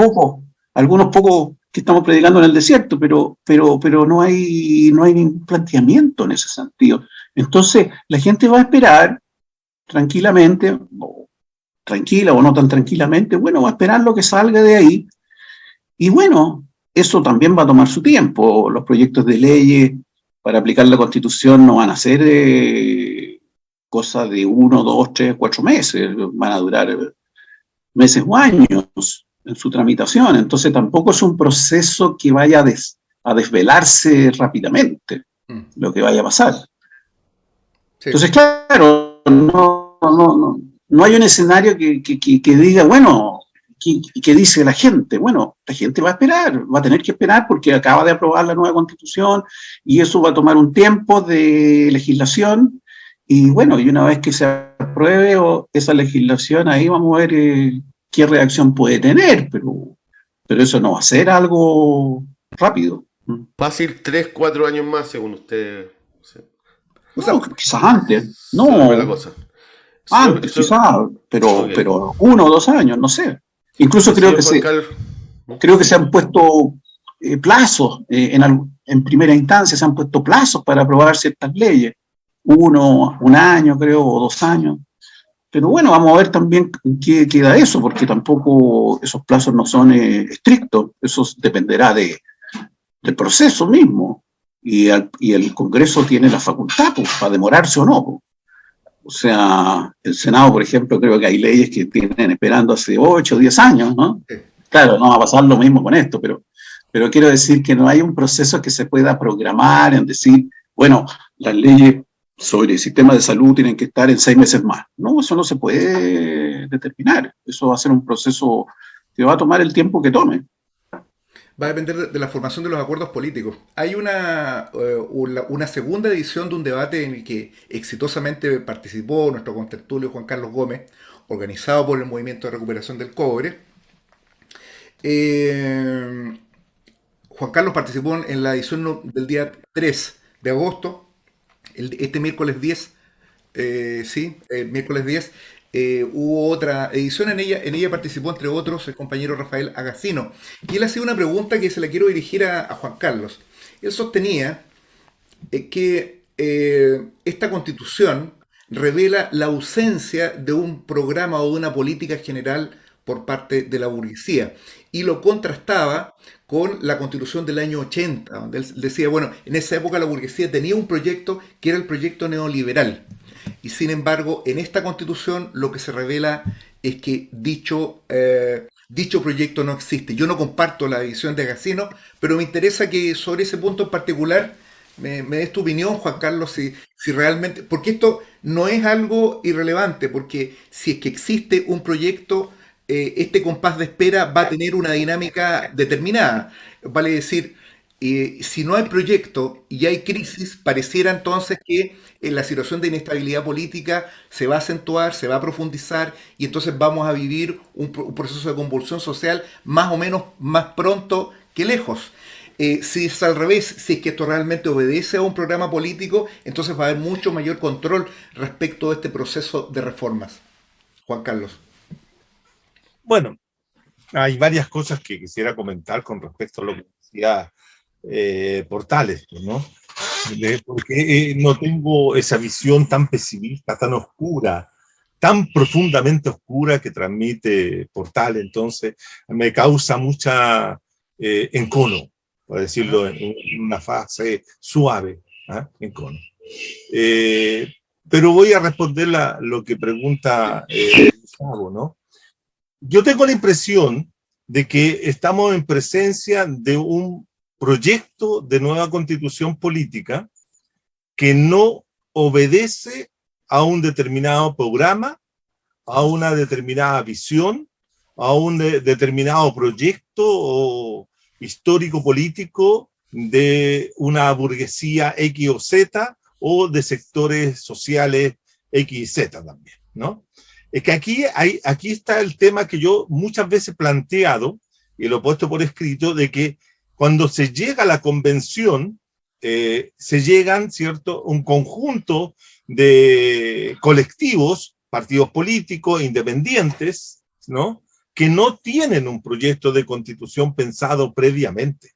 pocos que estamos predicando en el desierto, pero no hay ningún planteamiento en ese sentido. Entonces, la gente va a esperar tranquilamente, tranquila o no tan tranquilamente, bueno, va a esperar lo que salga de ahí. Y bueno, eso también va a tomar su tiempo. Los proyectos de leyes para aplicar la Constitución no van a ser cosas de 1, 2, 3, 4 meses, van a durar meses o años en su tramitación. Entonces tampoco es un proceso que vaya a desvelarse rápidamente lo que vaya a pasar. Sí. Entonces, claro, no hay un escenario que diga, bueno, que dice la gente, bueno, la gente va a esperar, va a tener que esperar porque acaba de aprobar la nueva Constitución y eso va a tomar un tiempo de legislación. Y bueno, y una vez que se apruebe esa legislación, ahí vamos a ver qué reacción puede tener, pero eso no va a ser algo rápido. Fácil 3, 4 años más, según usted. No, quizás antes. No. La cosa. Antes, quizás, pero 1 o 2 años, no sé. Incluso Sí, Juan Carlos. creo que se han puesto plazos, en primera instancia se han puesto plazos para aprobar ciertas leyes, un año creo, o 2 años. Pero bueno, vamos a ver también qué queda eso, porque tampoco esos plazos no son estrictos, eso dependerá del proceso mismo, y el Congreso tiene la facultad pues, para demorarse o no. Pues. O sea, el Senado, por ejemplo, creo que hay leyes que tienen esperando hace 8 o 10 años, ¿no? Sí. Claro, no va a pasar lo mismo con esto, pero quiero decir que no hay un proceso que se pueda programar en decir, bueno, las leyes sobre el sistema de salud tienen que estar en 6 meses más. No, eso no se puede determinar. Eso va a ser un proceso que va a tomar el tiempo que tome. Va a depender de la formación de los acuerdos políticos. Hay una segunda edición de un debate en el que exitosamente participó nuestro contertulio Juan Carlos Gómez, organizado por el Movimiento de Recuperación del Cobre. Juan Carlos participó en la edición del día 3 de agosto, este miércoles 10, miércoles 10, hubo otra edición, en ella participó entre otros el compañero Rafael Agacino, y él hacía una pregunta que se la quiero dirigir a Juan Carlos. Él sostenía que esta constitución revela la ausencia de un programa o de una política general por parte de la burguesía, y lo contrastaba con la constitución del año 80, donde él decía, bueno, en esa época la burguesía tenía un proyecto que era el proyecto neoliberal, y sin embargo en esta constitución lo que se revela es que dicho proyecto no existe. Yo no comparto la visión de Agacino, pero me interesa que sobre ese punto en particular me des tu opinión, Juan Carlos, si realmente, porque esto no es algo irrelevante, porque si es que existe un proyecto, este compás de espera va a tener una dinámica determinada. Vale decir, si no hay proyecto y hay crisis, pareciera entonces que la situación de inestabilidad política se va a acentuar, se va a profundizar, y entonces vamos a vivir un proceso de convulsión social más o menos más pronto que lejos. Si es al revés, si es que esto realmente obedece a un programa político, entonces va a haber mucho mayor control respecto a este proceso de reformas. Juan Carlos. Bueno, hay varias cosas que quisiera comentar con respecto a lo que decía Portales, ¿no? Porque no tengo esa visión tan pesimista, tan oscura, tan profundamente oscura que transmite Portales. Entonces me causa mucha encono, por decirlo en una fase suave, encono. Pero voy a responder lo que pregunta Gustavo, ¿no? Yo tengo la impresión de que estamos en presencia de un proyecto de nueva constitución política que no obedece a un determinado programa, a una determinada visión, a un determinado proyecto o histórico político de una burguesía X o Z o de sectores sociales X y Z también, ¿no? Es que aquí está el tema que yo muchas veces he planteado, y lo he puesto por escrito, de que cuando se llega a la convención, se llegan, ¿cierto?, un conjunto de colectivos, partidos políticos, independientes, ¿no?, que no tienen un proyecto de constitución pensado previamente.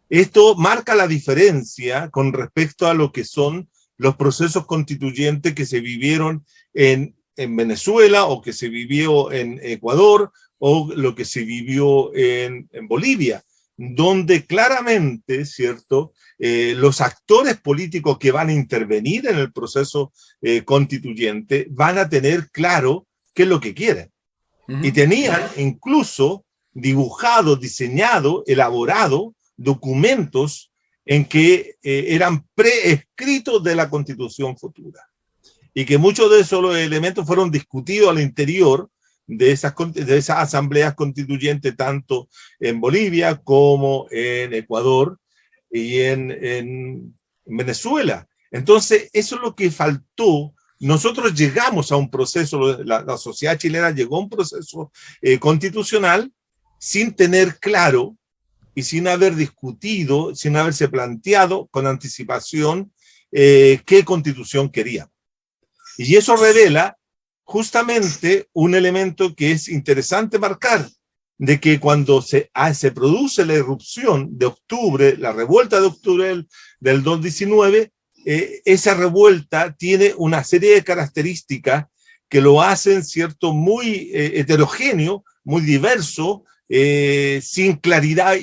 Esto marca la diferencia con respecto a lo que son los procesos constituyentes que se vivieron en Venezuela, o que se vivió en Ecuador, o lo que se vivió en Bolivia, donde claramente, ¿cierto?, los actores políticos que van a intervenir en el proceso constituyente van a tener claro qué es lo que quieren. Uh-huh. Y tenían incluso dibujado, diseñado, elaborado documentos en que eran preescritos de la constitución futura. Y que muchos de esos elementos fueron discutidos al interior de esas asambleas constituyentes, tanto en Bolivia como en Ecuador y en Venezuela. Entonces, eso es lo que faltó. Nosotros llegamos a un proceso, la sociedad chilena llegó a un proceso constitucional sin tener claro y sin haber discutido, sin haberse planteado con anticipación qué constitución queríamos. Y eso revela justamente un elemento que es interesante marcar, de que cuando se produce la irrupción de octubre, la revuelta de octubre del 2019, esa revuelta tiene una serie de características que lo hacen, ¿cierto?, muy heterogéneo, muy diverso, sin claridad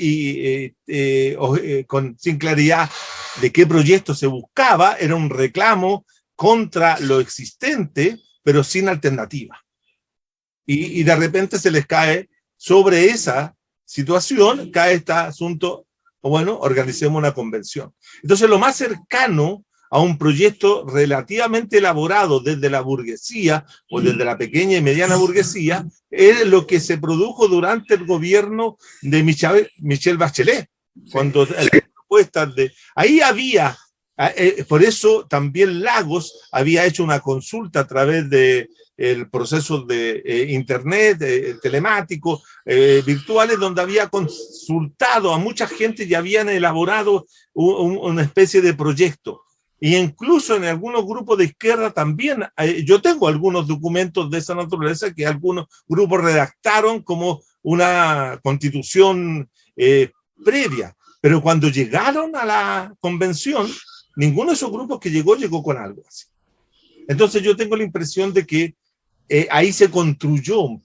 sin claridad de qué proyecto se buscaba. Era un reclamo contra lo existente, pero sin alternativa. Y de repente se les cae sobre esa situación, cae este asunto, bueno, organicemos una convención. Entonces, lo más cercano a un proyecto relativamente elaborado desde la burguesía o desde la pequeña y mediana burguesía es lo que se produjo durante el gobierno de Michelle Bachelet, cuando las propuestas de... Ahí había, por eso también Lagos había hecho una consulta a través de el proceso de internet, telemático, virtuales, donde había consultado a mucha gente y habían elaborado una especie de proyecto. Y incluso en algunos grupos de izquierda también, yo tengo algunos documentos de esa naturaleza que algunos grupos redactaron como una constitución previa. Pero cuando llegaron a la convención, ninguno de esos grupos que llegó con algo así. Entonces yo tengo la impresión de que ahí se construyó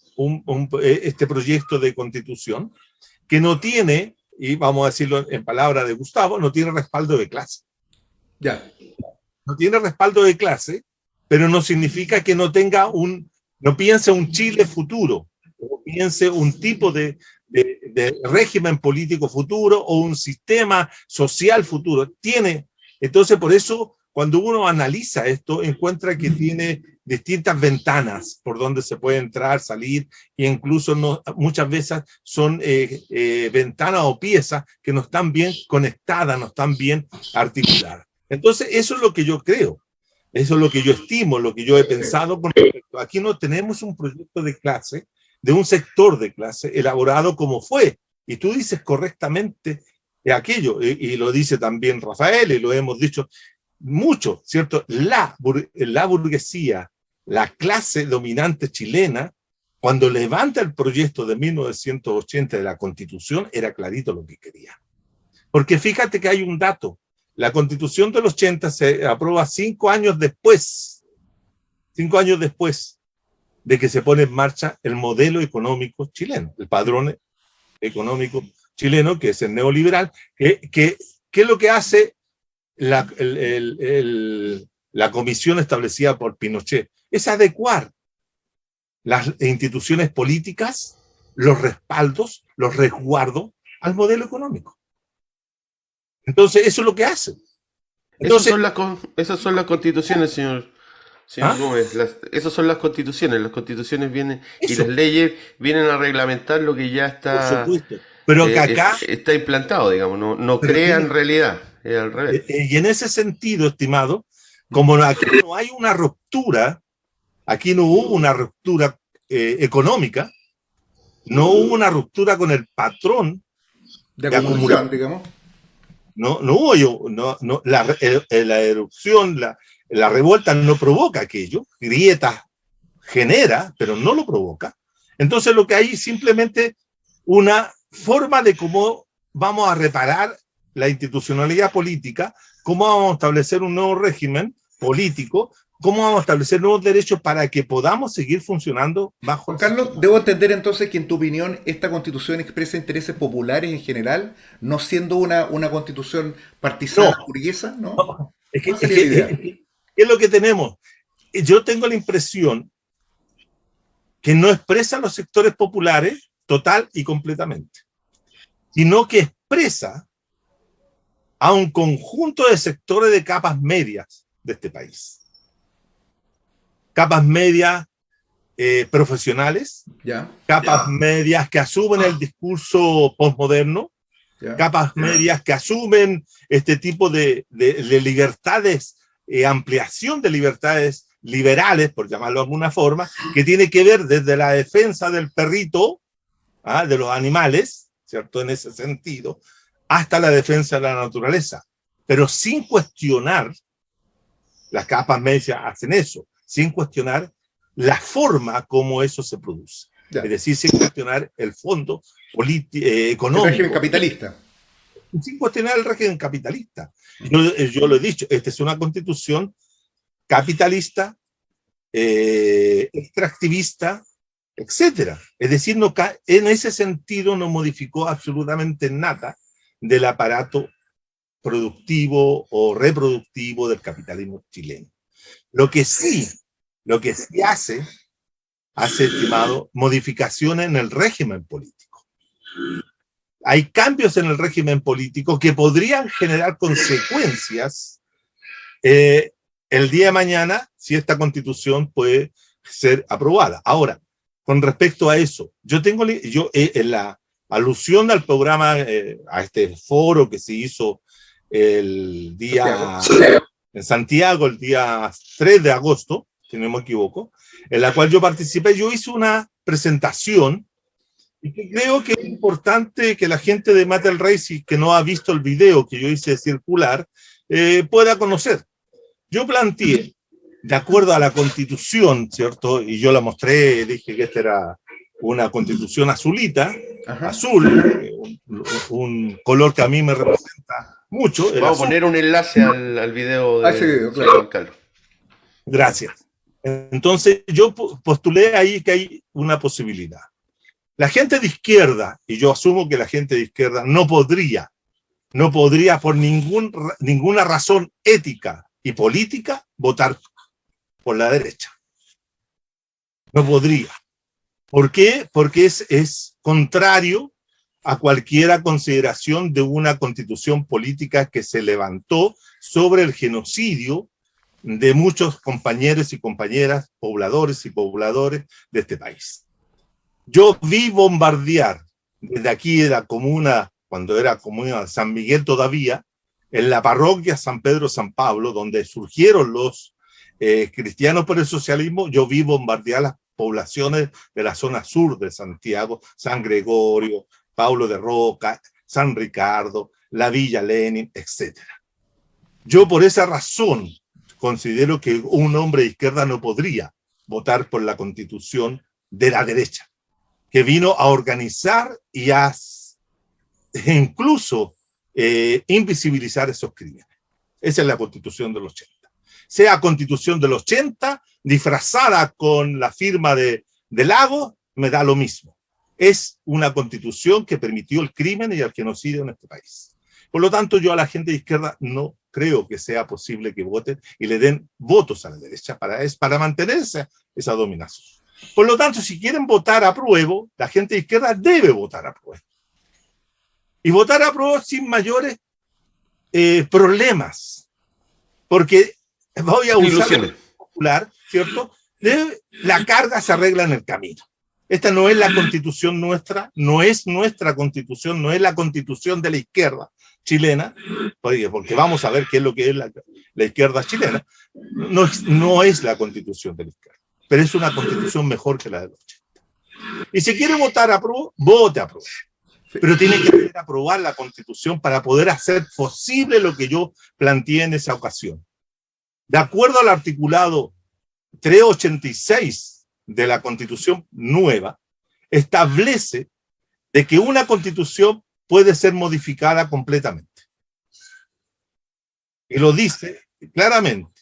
este proyecto de constitución que no tiene, y vamos a decirlo en palabras de Gustavo, no tiene respaldo de clase. Ya. No tiene respaldo de clase, pero no significa que no tenga no piense un Chile futuro, o piense un tipo de régimen político futuro o un sistema social futuro. Entonces, por eso, cuando uno analiza esto, encuentra que tiene distintas ventanas por donde se puede entrar, salir, e incluso muchas veces son ventanas o piezas que no están bien conectadas, no están bien articuladas. Entonces, eso es lo que yo creo, eso es lo que yo estimo, lo que yo he pensado. Porque aquí no tenemos un proyecto de clase, de un sector de clase elaborado como fue. Y tú dices correctamente aquello, y lo dice también Rafael, y lo hemos dicho mucho, ¿cierto? La burguesía, la clase dominante chilena, cuando levanta el proyecto de 1980 de la Constitución, era clarito lo que quería. Porque fíjate que hay un dato. La Constitución del 80 se aprueba 5 años después de que se pone en marcha el modelo económico chileno, el padrón económico chileno, que es el neoliberal, que es lo que hace la comisión establecida por Pinochet, es adecuar las instituciones políticas, los respaldos, los resguardos al modelo económico. Entonces, eso es lo que hace. Entonces, esas son las constituciones, señor Gómez. Esas son las constituciones vienen, y las leyes vienen a reglamentar lo que ya está, por supuesto. Pero que acá está implantado, digamos, no crean realidad, es al revés. Y en ese sentido, estimado, como aquí no hay una ruptura, aquí no hubo una ruptura económica, no hubo una ruptura con el patrón de acumulación, digamos. No hubo la erupción, la revuelta no provoca aquello, grietas genera, pero no lo provoca. Entonces lo que hay es simplemente una forma de cómo vamos a reparar la institucionalidad política, cómo vamos a establecer un nuevo régimen político, cómo vamos a establecer nuevos derechos para que podamos seguir funcionando bajo... Juan Carlos, debo entender entonces que en tu opinión esta constitución expresa intereses populares en general, no siendo una constitución partisana, burguesa, ¿no? No. ¿Qué es lo que tenemos? Yo tengo la impresión que no expresa los sectores populares total y completamente, sino que expresa a un conjunto de sectores de capas medias de este país. Capas medias profesionales, capas medias que asumen el discurso postmoderno, capas medias que asumen este tipo de libertades, ampliación de libertades liberales, por llamarlo de alguna forma, que tiene que ver desde la defensa del perrito, de los animales, ¿cierto? En ese sentido, hasta la defensa de la naturaleza, pero sin cuestionar, las capas medias hacen eso, sin cuestionar la forma como eso se produce. Ya. Es decir, sin cuestionar el fondo económico. El régimen capitalista. Sin cuestionar el régimen capitalista. Yo lo he dicho, esta es una constitución capitalista, extractivista, etcétera. Es decir, en ese sentido no modificó absolutamente nada del aparato productivo o reproductivo del capitalismo chileno. Lo que sí hace, estimado, modificaciones en el régimen político. Hay cambios en el régimen político que podrían generar consecuencias el día de mañana si esta constitución puede ser aprobada. Ahora, con respecto a eso, en la alusión al programa, a este foro que se hizo en Santiago el día 3 de agosto, si no me equivoco, en la cual yo participé, yo hice una presentación y que creo que es importante que la gente de Mate el Rey, si que no ha visto el video que yo hice circular, pueda conocer. Yo planteé, de acuerdo a la Constitución, ¿cierto? Y yo la mostré, dije que esta era una Constitución azulita, azul, un color que a mí me representa mucho. Vamos a poner un enlace al video de claro. Juan Carlos. Gracias. Entonces yo postulé ahí que hay una posibilidad. La gente de izquierda, y yo asumo que la gente de izquierda no podría por ninguna razón ética y política votar por la derecha. No podría. ¿Por qué? Porque es contrario a cualquier consideración de una constitución política que se levantó sobre el genocidio de muchos compañeros y compañeras, pobladores y pobladores de este país. Yo vi bombardear desde aquí de la comuna, cuando era comuna de San Miguel todavía, en la parroquia San Pedro San Pablo, donde surgieron los cristianos por el socialismo, yo vi bombardear las poblaciones de la zona sur de Santiago, San Gregorio, Paulo de Roca, San Ricardo, la Villa Lenin, etc. Yo por esa razón considero que un hombre de izquierda no podría votar por la constitución de la derecha, que vino a organizar y a incluso invisibilizar esos crímenes. Esa es la Constitución del 80. Sea Constitución del 80, disfrazada con la firma de Lagos, me da lo mismo. Es una Constitución que permitió el crimen y el genocidio en este país. Por lo tanto, yo a la gente de izquierda no creo que sea posible que voten y le den votos a la derecha para mantener esa dominación. Por lo tanto, si quieren votar a prueba, la gente de izquierda debe votar a prueba. Y votar a prueba sin mayores problemas. Porque voy a usar el popular, ¿cierto? La carga se arregla en el camino. Esta no es la constitución nuestra, no es nuestra constitución, no es la constitución de la izquierda chilena, porque vamos a ver qué es lo que es la izquierda chilena. No es la constitución de la izquierda, pero es una constitución mejor que la del 80. Y si quiere votar a prueba, vote a prueba. Pero tiene que aprobar la constitución para poder hacer posible lo que yo planteé en esa ocasión. De acuerdo al articulado 386 de la Constitución nueva, establece de que una constitución puede ser modificada completamente. Y lo dice claramente.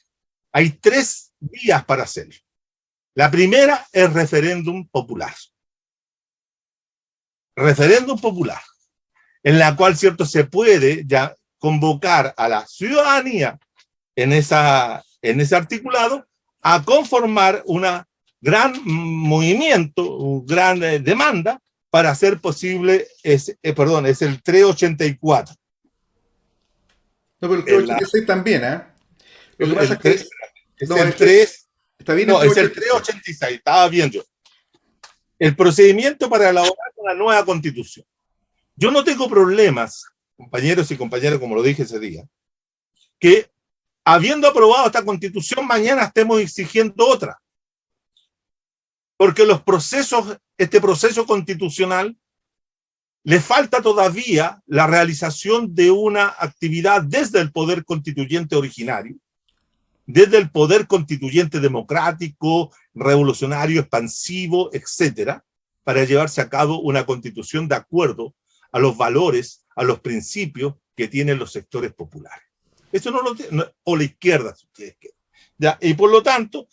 Hay 3 vías para hacerlo. La primera es referéndum popular. Referéndum popular, en la cual, cierto, se puede ya convocar a la ciudadanía en ese articulado a conformar una gran movimiento, una gran demanda para hacer posible, es el 384. No, pero el 386 también, ¿eh? Lo que pasa es que el 3... Está bien, no, es el 386, estaba bien yo. El procedimiento para elaborar una nueva constitución. Yo no tengo problemas, compañeros y compañeras, como lo dije ese día, que habiendo aprobado esta constitución, mañana estemos exigiendo otra. Porque este proceso constitucional, le falta todavía la realización de una actividad desde el poder constituyente originario, desde el poder constituyente democrático, revolucionario, expansivo, etcétera, para llevarse a cabo una constitución de acuerdo a los valores, a los principios que tienen los sectores populares. Eso no lo tiene, o la izquierda, si ustedes quieren. ¿Ya? Y por lo tanto,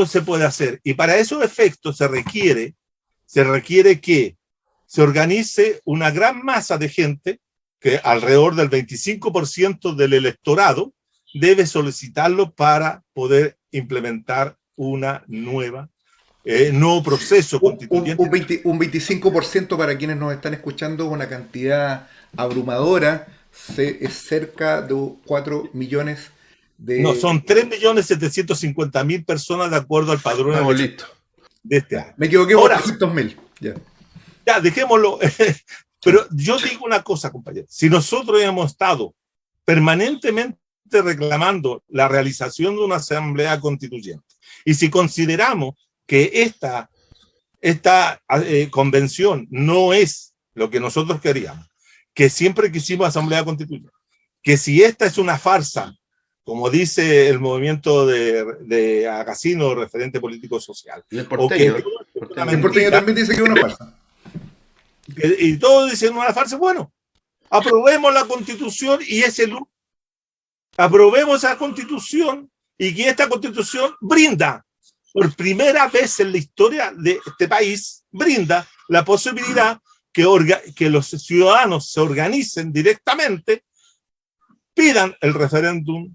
se puede hacer. Y para esos efectos se requiere que se organice una gran masa de gente, que alrededor del 25% del electorado debe solicitarlo para poder implementar una nuevo proceso constituyente. Un 25% para quienes nos están escuchando, una cantidad abrumadora, es cerca de 4 millones de... No, son 3.750.000 personas de acuerdo al padrón de este año. Me equivoqué, 400.000. Ya, dejémoslo. Pero yo digo una cosa, compañeros. Si nosotros hemos estado permanentemente reclamando la realización de una asamblea constituyente, y si consideramos que esta convención no es lo que nosotros queríamos, que siempre quisimos asamblea constituyente, que si esta es una farsa, como dice el movimiento de Agacino, referente político social, y el porteño, el porteño también dice que es una farsa, y todos dicen una farsa, bueno, aprobemos la constitución y aprobemos esa constitución y que esta constitución brinda, por primera vez en la historia de este país, brinda la posibilidad que los ciudadanos se organicen directamente, pidan el referéndum,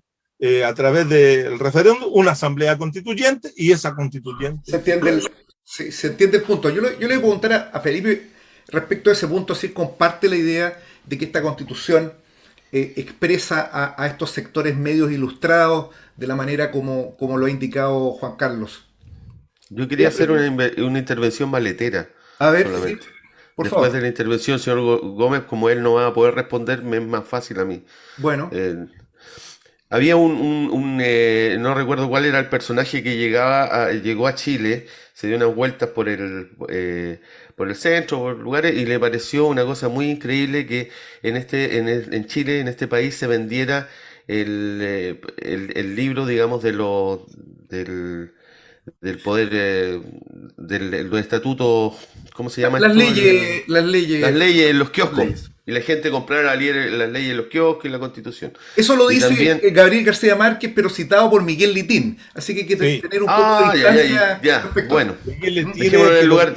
a través del referéndum, una asamblea constituyente, y esa constituyente... Se entiende el punto. Yo le voy a preguntar a Felipe respecto a ese punto, si comparte la idea de que esta constitución expresa a estos sectores medios ilustrados de la manera como lo ha indicado Juan Carlos. Yo quería hacer una intervención maletera. A ver, solamente. Sí, Después de la intervención, señor Gómez, como él no va a poder responder, me es más fácil a mí. Bueno. Había no recuerdo cuál era el personaje que llegó a Chile, se dio unas vueltas por el centro, por lugares, y le pareció una cosa muy increíble que en Chile, en este país, se vendiera el libro, digamos, del poder, de los estatutos, ¿cómo se llama? Las leyes en los kioscos. Y la gente comprara las leyes en los kioscos y la Constitución. Eso lo dice también Gabriel García Márquez, pero citado por Miguel Litín. Así que hay que tener un poco de distancia. Bueno, dejémoslo en el lugar.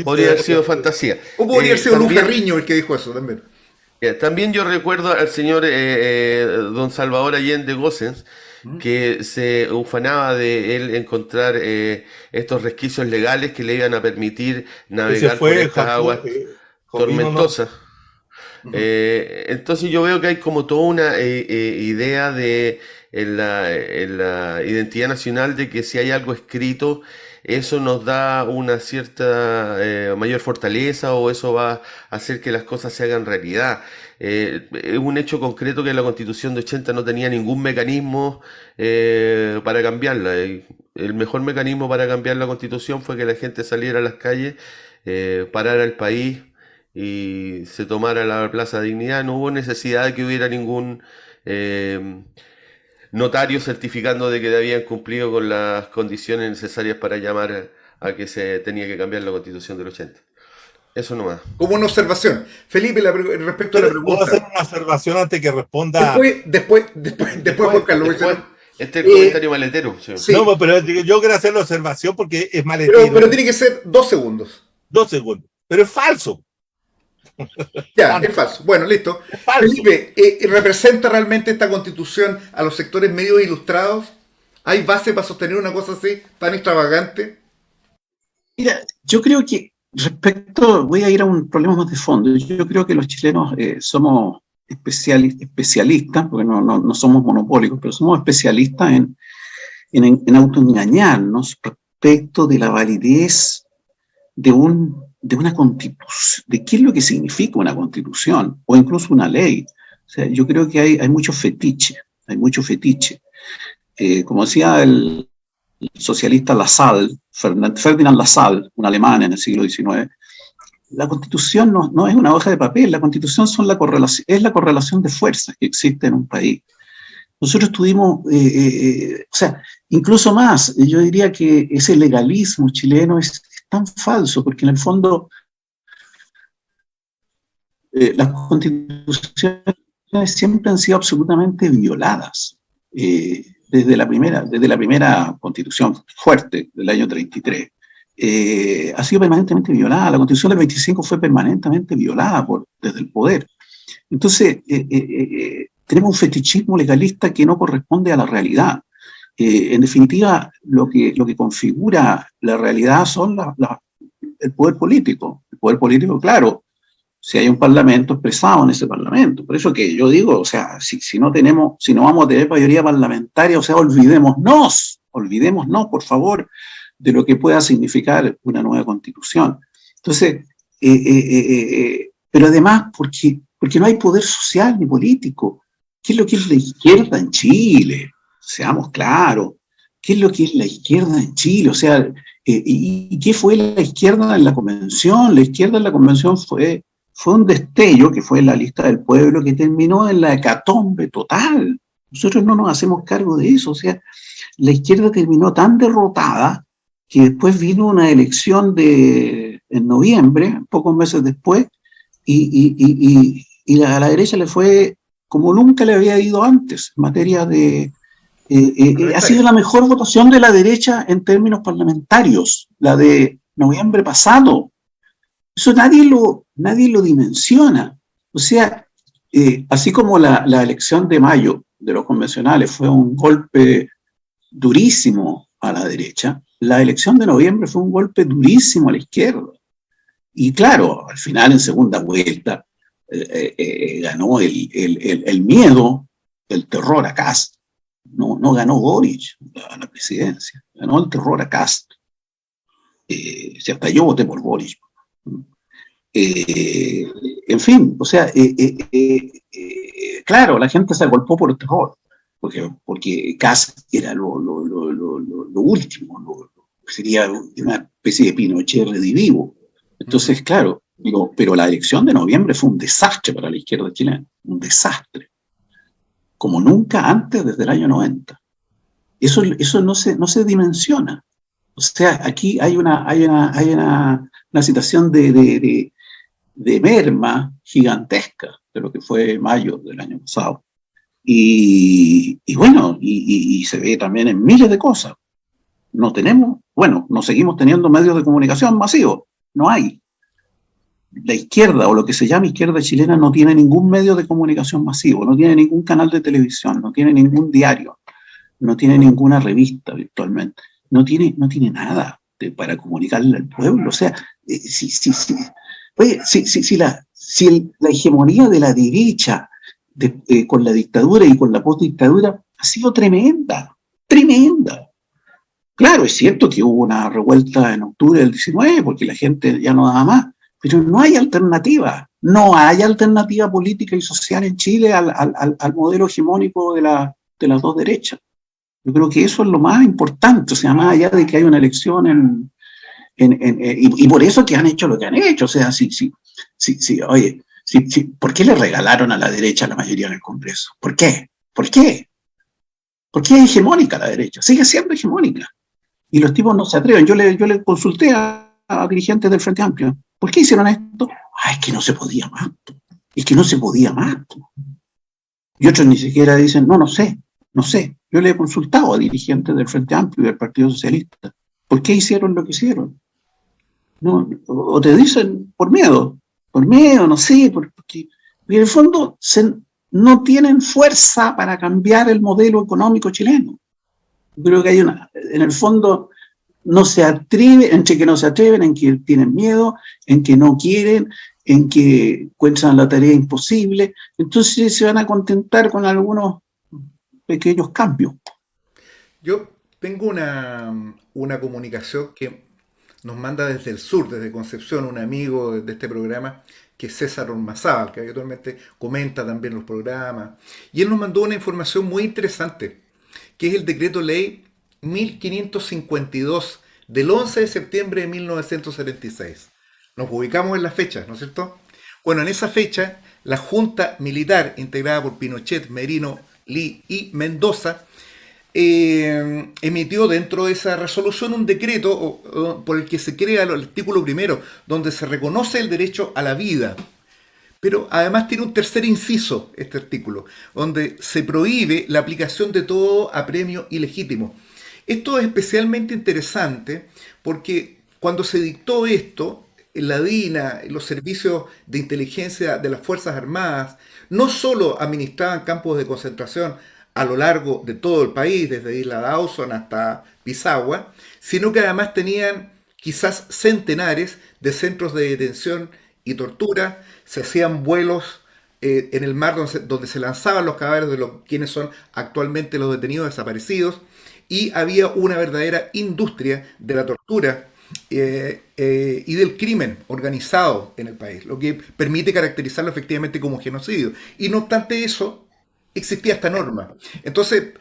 Podría haber sido fantasía. O podría haber sido Luz Carriño el que dijo eso también. También yo recuerdo al señor don Salvador Allende Gossens, que se ufanaba de él encontrar estos resquicios legales que le iban a permitir navegar por estas aguas tormentosas. Entonces yo veo que hay como toda una idea en la identidad nacional de que si hay algo escrito, eso nos da una cierta mayor fortaleza, o eso va a hacer que las cosas se hagan realidad. Es un hecho concreto que la Constitución de 80 no tenía ningún mecanismo para cambiarla. El mejor mecanismo para cambiar la Constitución fue que la gente saliera a las calles, parara el país y se tomara la Plaza Dignidad. No hubo necesidad de que hubiera ningún notario certificando de que habían cumplido con las condiciones necesarias para llamar a que se tenía que cambiar la Constitución del 80. Eso nomás. Como una observación. Felipe, respecto a la pregunta. ¿Puedo hacer una observación antes que responda? Después, Juan Carlos. Este es el comentario maletero. Sí. No, pero yo quiero hacer la observación porque es maletero. Pero tiene que ser 2 segundos. 2 segundos. Pero es falso. Ya, es falso. Bueno, listo. Felipe, ¿representa realmente esta Constitución a los sectores medios ilustrados? ¿Hay base para sostener una cosa así, tan extravagante? Mira, yo creo que voy a ir a un problema más de fondo. Yo creo que los chilenos somos especialistas, porque no somos monopólicos, pero somos especialistas en autoengañarnos respecto de la validez de una constitución, de qué es lo que significa una constitución, o incluso una ley. O sea, yo creo que hay mucho fetiche, como decía el socialista Lassalle, Ferdinand Lassalle, un alemán en el siglo XIX, la Constitución no es una hoja de papel, la Constitución es la correlación de fuerzas que existe en un país. Nosotros tuvimos, o sea, incluso más, yo diría que ese legalismo chileno es tan falso, porque en el fondo las constituciones siempre han sido absolutamente violadas. Desde la primera constitución fuerte del año 33, ha sido permanentemente violada. La constitución del 25 fue permanentemente violada desde el poder. Entonces, tenemos un fetichismo legalista que no corresponde a la realidad. En definitiva, lo que configura la realidad son el poder político. El poder político, claro, si hay un parlamento expresado en ese parlamento. Por eso que yo digo, o sea, si no vamos a tener mayoría parlamentaria, o sea, olvidémonos, por favor, de lo que pueda significar una nueva constitución. Entonces, pero además, porque no hay poder social ni político. ¿Qué es lo que es la izquierda en Chile? Seamos claros. ¿Qué es lo que es la izquierda en Chile? O sea, ¿y qué fue la izquierda en la convención? La izquierda en la convención fue un destello, que fue la lista del pueblo, que terminó en la hecatombe total. Nosotros no nos hacemos cargo de eso. O sea, la izquierda terminó tan derrotada que después vino una elección en noviembre, pocos meses después, y a la derecha le fue como nunca le había ido antes, en materia de... ha sido la mejor votación de la derecha en términos parlamentarios, la de noviembre pasado. Eso nadie lo dimensiona. O sea, así como la elección de mayo de los convencionales fue un golpe durísimo a la derecha, la elección de noviembre fue un golpe durísimo a la izquierda. Y claro, al final, en segunda vuelta, ganó el miedo, el terror a Kast. No ganó Boric a la presidencia, ganó el terror a Kast. Hasta yo voté por Boric. En fin, o sea, claro, la gente se agolpó por el terror, porque Kast era lo último, sería una especie de Pinochet redivivo. Entonces, claro, pero la elección de noviembre fue un desastre para la izquierda chilena, un desastre, como nunca antes desde el año 90. Eso no se dimensiona. O sea, aquí hay una situación de merma gigantesca de lo que fue mayo del año pasado. Y bueno, y se ve también en miles de cosas. No seguimos teniendo medios de comunicación masivos. No hay. La izquierda, o lo que se llama izquierda chilena, no tiene ningún medio de comunicación masivo, no tiene ningún canal de televisión, no tiene ningún diario, no tiene ninguna revista virtualmente, no tiene nada para comunicarle al pueblo. O sea, si la hegemonía de la derecha con la dictadura y con la postdictadura ha sido tremenda. Claro, es cierto que hubo una revuelta en octubre del 19, porque la gente ya no daba más, pero no hay alternativa política y social en Chile al modelo hegemónico de las dos derechas. Yo creo que eso es lo más importante, o sea, más allá de que hay una elección y por eso que han hecho lo que han hecho. O sea, ¿por qué le regalaron a la derecha la mayoría en el Congreso? ¿Por qué? ¿Por qué es hegemónica la derecha? Sigue siendo hegemónica. Y los tipos no se atreven. Yo le consulté a dirigentes del Frente Amplio. ¿Por qué hicieron esto? Es que no se podía más. Y otros ni siquiera dicen, no sé. Yo le he consultado a dirigentes del Frente Amplio y del Partido Socialista. ¿Por qué hicieron lo que hicieron? No, o te dicen por miedo, no sé, porque en el fondo no tienen fuerza para cambiar el modelo económico chileno. Yo creo que en el fondo, no se atreven, entre que no se atreven, en que tienen miedo, en que no quieren, en que encuentran la tarea imposible. Entonces se van a contentar con algunos pequeños cambios. Yo tengo una comunicación que nos manda desde el sur, desde Concepción, un amigo de este programa, que es César Ormazábal, que habitualmente comenta también los programas. Y él nos mandó una información muy interesante, que es el decreto ley 1552 del 11 de septiembre de 1976. Nos ubicamos en la fecha, ¿no es cierto? Bueno, en esa fecha, la Junta Militar, integrada por Pinochet, Merino Lee y Mendoza, emitió dentro de esa resolución un decreto por el que se crea el artículo primero, donde se reconoce el derecho a la vida. Pero además tiene un tercer inciso, este artículo, donde se prohíbe la aplicación de todo apremio ilegítimo. Esto es especialmente interesante porque cuando se dictó esto, la DINA y los servicios de inteligencia de las Fuerzas Armadas no solo administraban campos de concentración a lo largo de todo el país, desde Isla Dawson hasta Pisagua, sino que además tenían quizás centenares de centros de detención y tortura. Se hacían vuelos en el mar donde se lanzaban los cadáveres de quienes son actualmente los detenidos desaparecidos, y había una verdadera industria de la tortura y del crimen organizado en el país, lo que permite caracterizarlo efectivamente como genocidio. Y no obstante eso, existía esta norma. Entonces,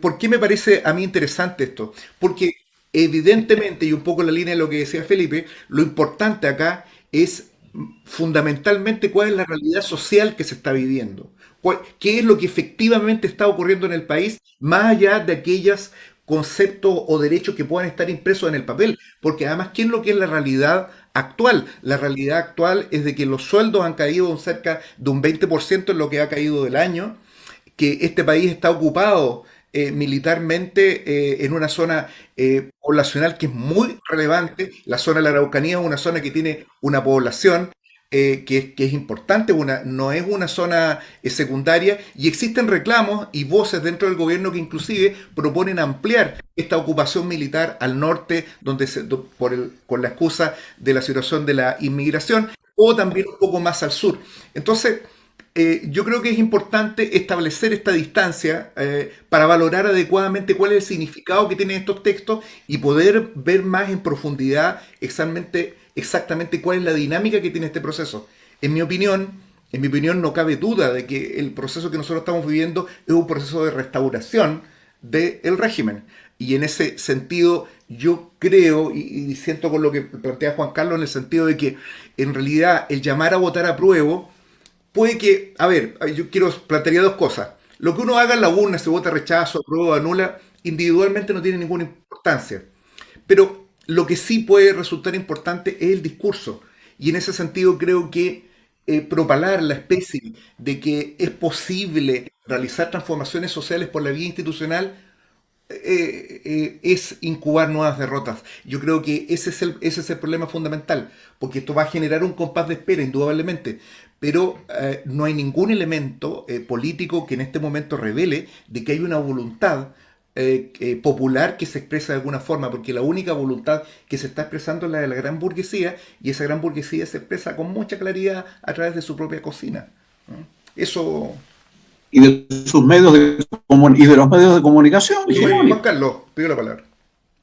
¿por qué me parece a mí interesante esto? Porque evidentemente, y un poco en la línea de lo que decía Felipe, lo importante acá es fundamentalmente cuál es la realidad social que se está viviendo, qué es lo que efectivamente está ocurriendo en el país, más allá de aquellos conceptos o derechos que puedan estar impresos en el papel, porque además, ¿qué es lo que es la realidad actual? La realidad actual es de que los sueldos han caído en cerca de un 20% en lo que ha caído del año, que este país está ocupado militarmente en una zona poblacional que es muy relevante. La zona de la Araucanía es una zona que tiene una población que es importante, no es una zona secundaria, y existen reclamos y voces dentro del gobierno que inclusive proponen ampliar esta ocupación militar al norte, con la excusa de la situación de la inmigración, o también un poco más al sur. Entonces, yo creo que es importante establecer esta distancia para valorar adecuadamente cuál es el significado que tienen estos textos y poder ver más en profundidad exactamente cuál es la dinámica que tiene este proceso. En mi opinión, no cabe duda de que el proceso que nosotros estamos viviendo es un proceso de restauración del régimen. Y en ese sentido, yo creo y siento con lo que plantea Juan Carlos, en el sentido de que en realidad el llamar a votar a prueba puede que, a ver, yo plantearía dos cosas. Lo que uno haga en la urna, se vota rechazo, aprueba, anula, individualmente no tiene ninguna importancia. Pero lo que sí puede resultar importante es el discurso. Y en ese sentido creo que propalar la especie de que es posible realizar transformaciones sociales por la vía institucional es incubar nuevas derrotas. Yo creo que ese es el problema fundamental, porque esto va a generar un compás de espera, indudablemente, pero no hay ningún elemento político que en este momento revele de que hay una voluntad popular que se expresa de alguna forma, porque la única voluntad que se está expresando es la de la gran burguesía, y esa gran burguesía se expresa con mucha claridad a través de su propia cocina. Eso... Y de sus medios y de los medios de comunicación. Juan Carlos, pido la palabra.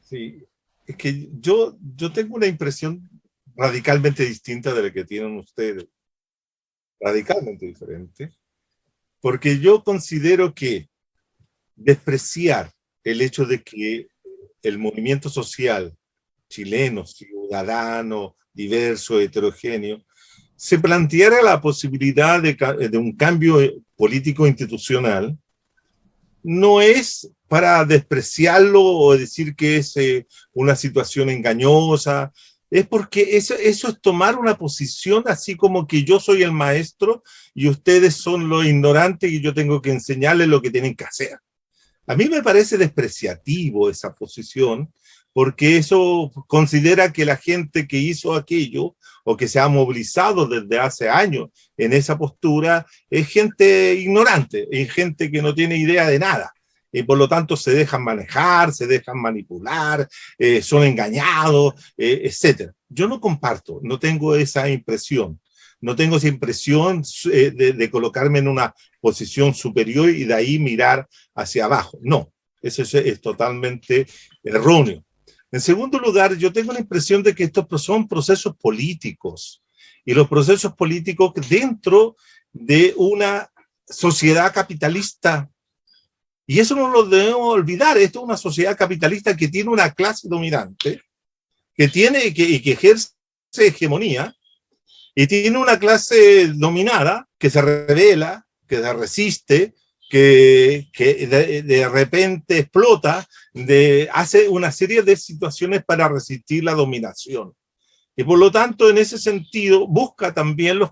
Sí, es que yo tengo una impresión radicalmente distinta de la que tienen ustedes, radicalmente diferente, porque yo considero que despreciar el hecho de que el movimiento social chileno, ciudadano, diverso, heterogéneo, se planteara la posibilidad de un cambio político institucional, no es para despreciarlo o decir que es una situación engañosa, es porque eso es tomar una posición así como que yo soy el maestro y ustedes son los ignorantes y yo tengo que enseñarles lo que tienen que hacer. A mí me parece despreciativo esa posición, porque eso considera que la gente que hizo aquello o que se ha movilizado desde hace años en esa postura es gente ignorante, es gente que no tiene idea de nada. Y por lo tanto se dejan manejar, se dejan manipular, son engañados, etc. Yo no comparto, no tengo esa impresión. No tengo esa impresión de colocarme en una posición superior y de ahí mirar hacia abajo. No, eso es totalmente erróneo. En segundo lugar, yo tengo la impresión de que estos son procesos políticos, y los procesos políticos dentro de una sociedad capitalista. Y eso no lo debemos olvidar. Esto es una sociedad capitalista que tiene una clase dominante, que ejerce hegemonía, y tiene una clase dominada que se rebela, que se resiste, de repente explota, hace una serie de situaciones para resistir la dominación. Y por lo tanto, en ese sentido, busca también los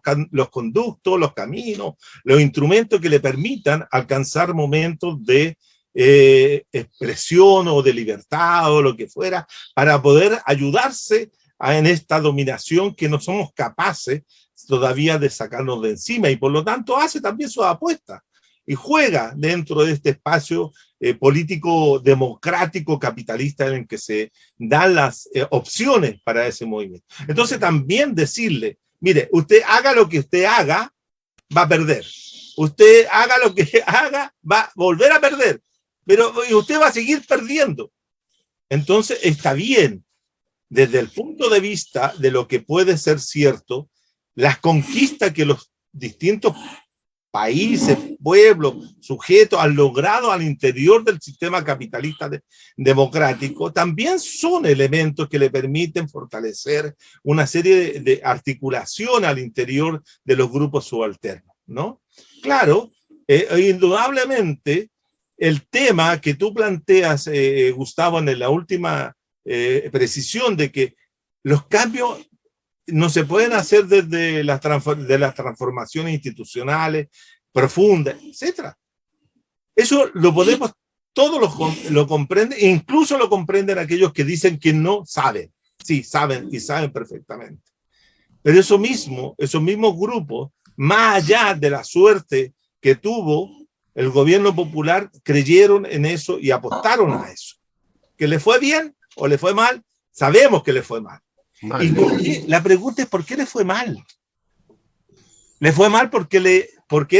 conductos, los caminos, los instrumentos que le permitan alcanzar momentos de expresión o de libertad o lo que fuera, para poder ayudarse en esta dominación que no somos capaces todavía de sacarnos de encima. Y por lo tanto, hace también sus apuestas y juega dentro de este espacio político democrático capitalista en el que se dan las opciones para ese movimiento. Entonces también decirle, mire, usted haga lo que usted haga, va a perder. Usted haga lo que haga, va a volver a perder. Pero usted va a seguir perdiendo. Entonces está bien, desde el punto de vista de lo que puede ser cierto, las conquistas que los distintos países, pueblos, sujetos han logrado al interior del sistema capitalista democrático, también son elementos que le permiten fortalecer una serie de articulación al interior de los grupos subalternos, ¿no? Claro, indudablemente, el tema que tú planteas, Gustavo, en la última precisión de que los cambios no se pueden hacer desde las transformaciones institucionales profundas, etc. Eso lo podemos, todos lo comprenden, e incluso lo comprenden aquellos que dicen que no saben. Sí, saben y saben perfectamente. Pero esos mismos grupos, más allá de la suerte que tuvo el gobierno popular, creyeron en eso y apostaron a eso. Que le fue bien o le fue mal, sabemos que le fue mal. ¿Y por qué? La pregunta es ¿por qué le fue mal? ¿Le fue mal porque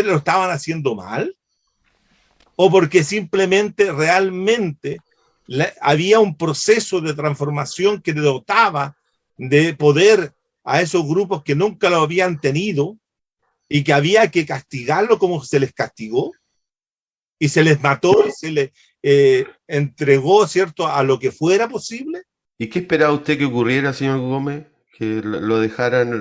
lo estaban haciendo mal? ¿O porque simplemente realmente había un proceso de transformación que le dotaba de poder a esos grupos que nunca lo habían tenido y que había que castigarlo como se les castigó? Y se les mató y se les entregó, ¿cierto?, a lo que fuera posible. ¿Y qué esperaba usted que ocurriera, señor Gómez? Que lo dejaran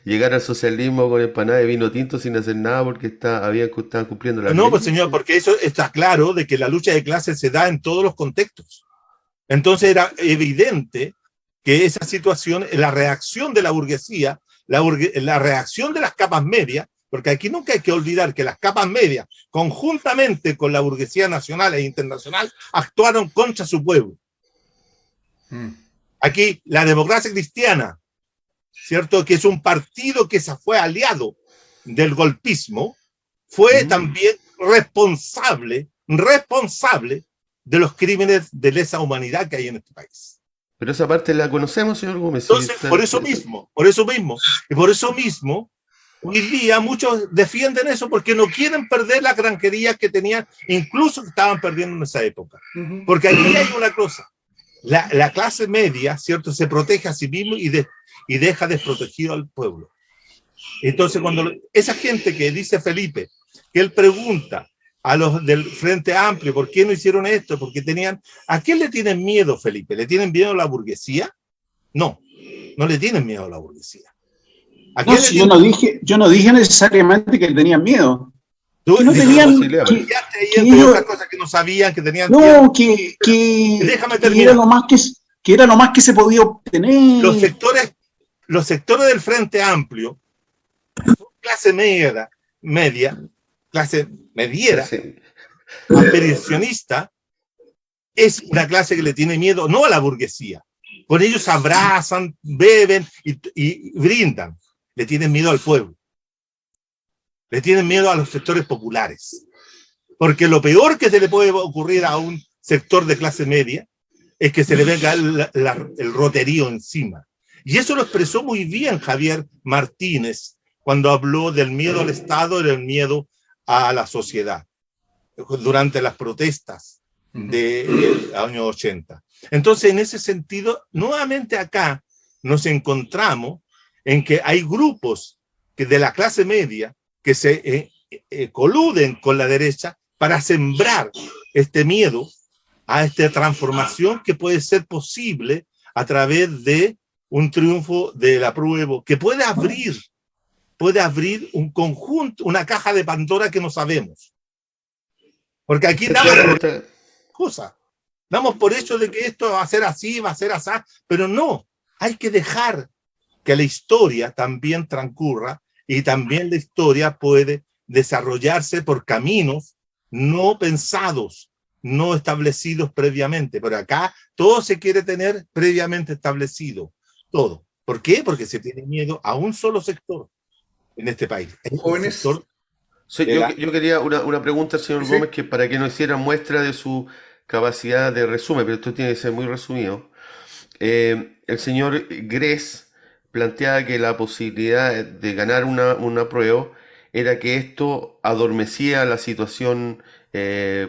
llegar al socialismo con empanada de vino tinto sin hacer nada porque estaban cumpliendo la ley. No, pues señor, porque eso está claro de que la lucha de clases se da en todos los contextos. Entonces era evidente que esa situación, la reacción de la burguesía, la reacción de las capas medias, porque aquí nunca hay que olvidar que las capas medias, conjuntamente con la burguesía nacional e internacional, actuaron contra su pueblo. Aquí la democracia cristiana, ¿cierto?, que es un partido que se fue aliado del golpismo, fue también responsable de los crímenes de lesa humanidad que hay en este país. Pero esa parte la conocemos, señor Gómez. Entonces, por eso mismo, hoy día muchos defienden eso porque no quieren perder la granjería que tenían, incluso que estaban perdiendo en esa época. Porque aquí hay una cosa. La clase media, ¿cierto?, se protege a sí mismo y deja desprotegido al pueblo. Entonces, cuando esa gente que dice Felipe, que él pregunta a los del Frente Amplio, ¿por qué no hicieron esto? Porque ¿a quién le tienen miedo, Felipe? ¿Le tienen miedo a la burguesía? No le tienen miedo a la burguesía. No, si yo no dije necesariamente que tenían miedo. Que no tenían cosas que no sabían que tenían. No, que era lo más que se podía obtener. Los sectores del Frente Amplio, clase media, clase mediera, aspiracionista, es una clase que le tiene miedo no a la burguesía. Con ellos abrazan, beben y brindan. Le tienen miedo al pueblo. Le tienen miedo a los sectores populares. Porque lo peor que se le puede ocurrir a un sector de clase media es que se le venga el roterío encima. Y eso lo expresó muy bien Javier Martínez cuando habló del miedo al Estado y del miedo a la sociedad durante las protestas del año 80. Entonces, en ese sentido, nuevamente acá nos encontramos en que hay grupos de la clase media que se coluden con la derecha para sembrar este miedo a esta transformación que puede ser posible a través de un triunfo del apruebo, que puede abrir un conjunto, una caja de Pandora que no sabemos. Porque aquí damos por cosas. Damos por hecho de que esto va a ser así, va a ser así, pero no. Hay que dejar que la historia también transcurra y también la historia puede desarrollarse por caminos no pensados, no establecidos previamente. Pero acá todo se quiere tener previamente establecido. Todo. ¿Por qué? Porque se tiene miedo a un solo sector en este país. Jóvenes. Sí, yo quería una pregunta al señor Gómez, que para que nos hiciera muestra de su capacidad de resumen, pero esto tiene que ser muy resumido. El señor Gress planteaba que la posibilidad de ganar una prueba era que esto adormecía la situación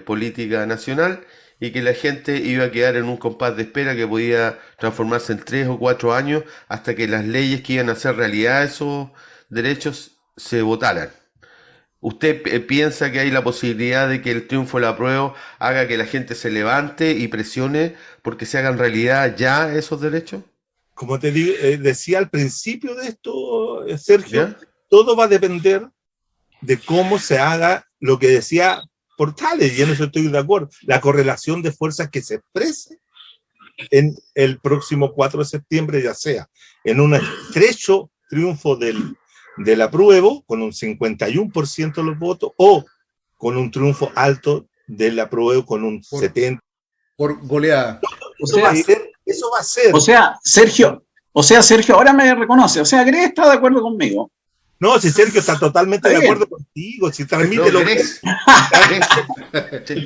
política nacional y que la gente iba a quedar en un compás de espera que podía transformarse en 3 o 4 años hasta que las leyes que iban a hacer realidad esos derechos se votaran. ¿Usted piensa que hay la posibilidad de que el triunfo de la prueba haga que la gente se levante y presione porque se hagan realidad ya esos derechos? Como te decía al principio de esto, Sergio, ¿Ya? todo va a depender de cómo se haga lo que decía Portales, y en eso estoy de acuerdo, la correlación de fuerzas que se exprese en el próximo 4 de septiembre, ya sea en un estrecho triunfo del apruebo, con un 51% de los votos, o con un triunfo alto del apruebo con un 70%. Por goleada. Eso va a ser. O sea, Sergio, ahora me reconoce. O sea, Greg está de acuerdo conmigo. No, si Sergio está totalmente de acuerdo contigo, si transmite lo que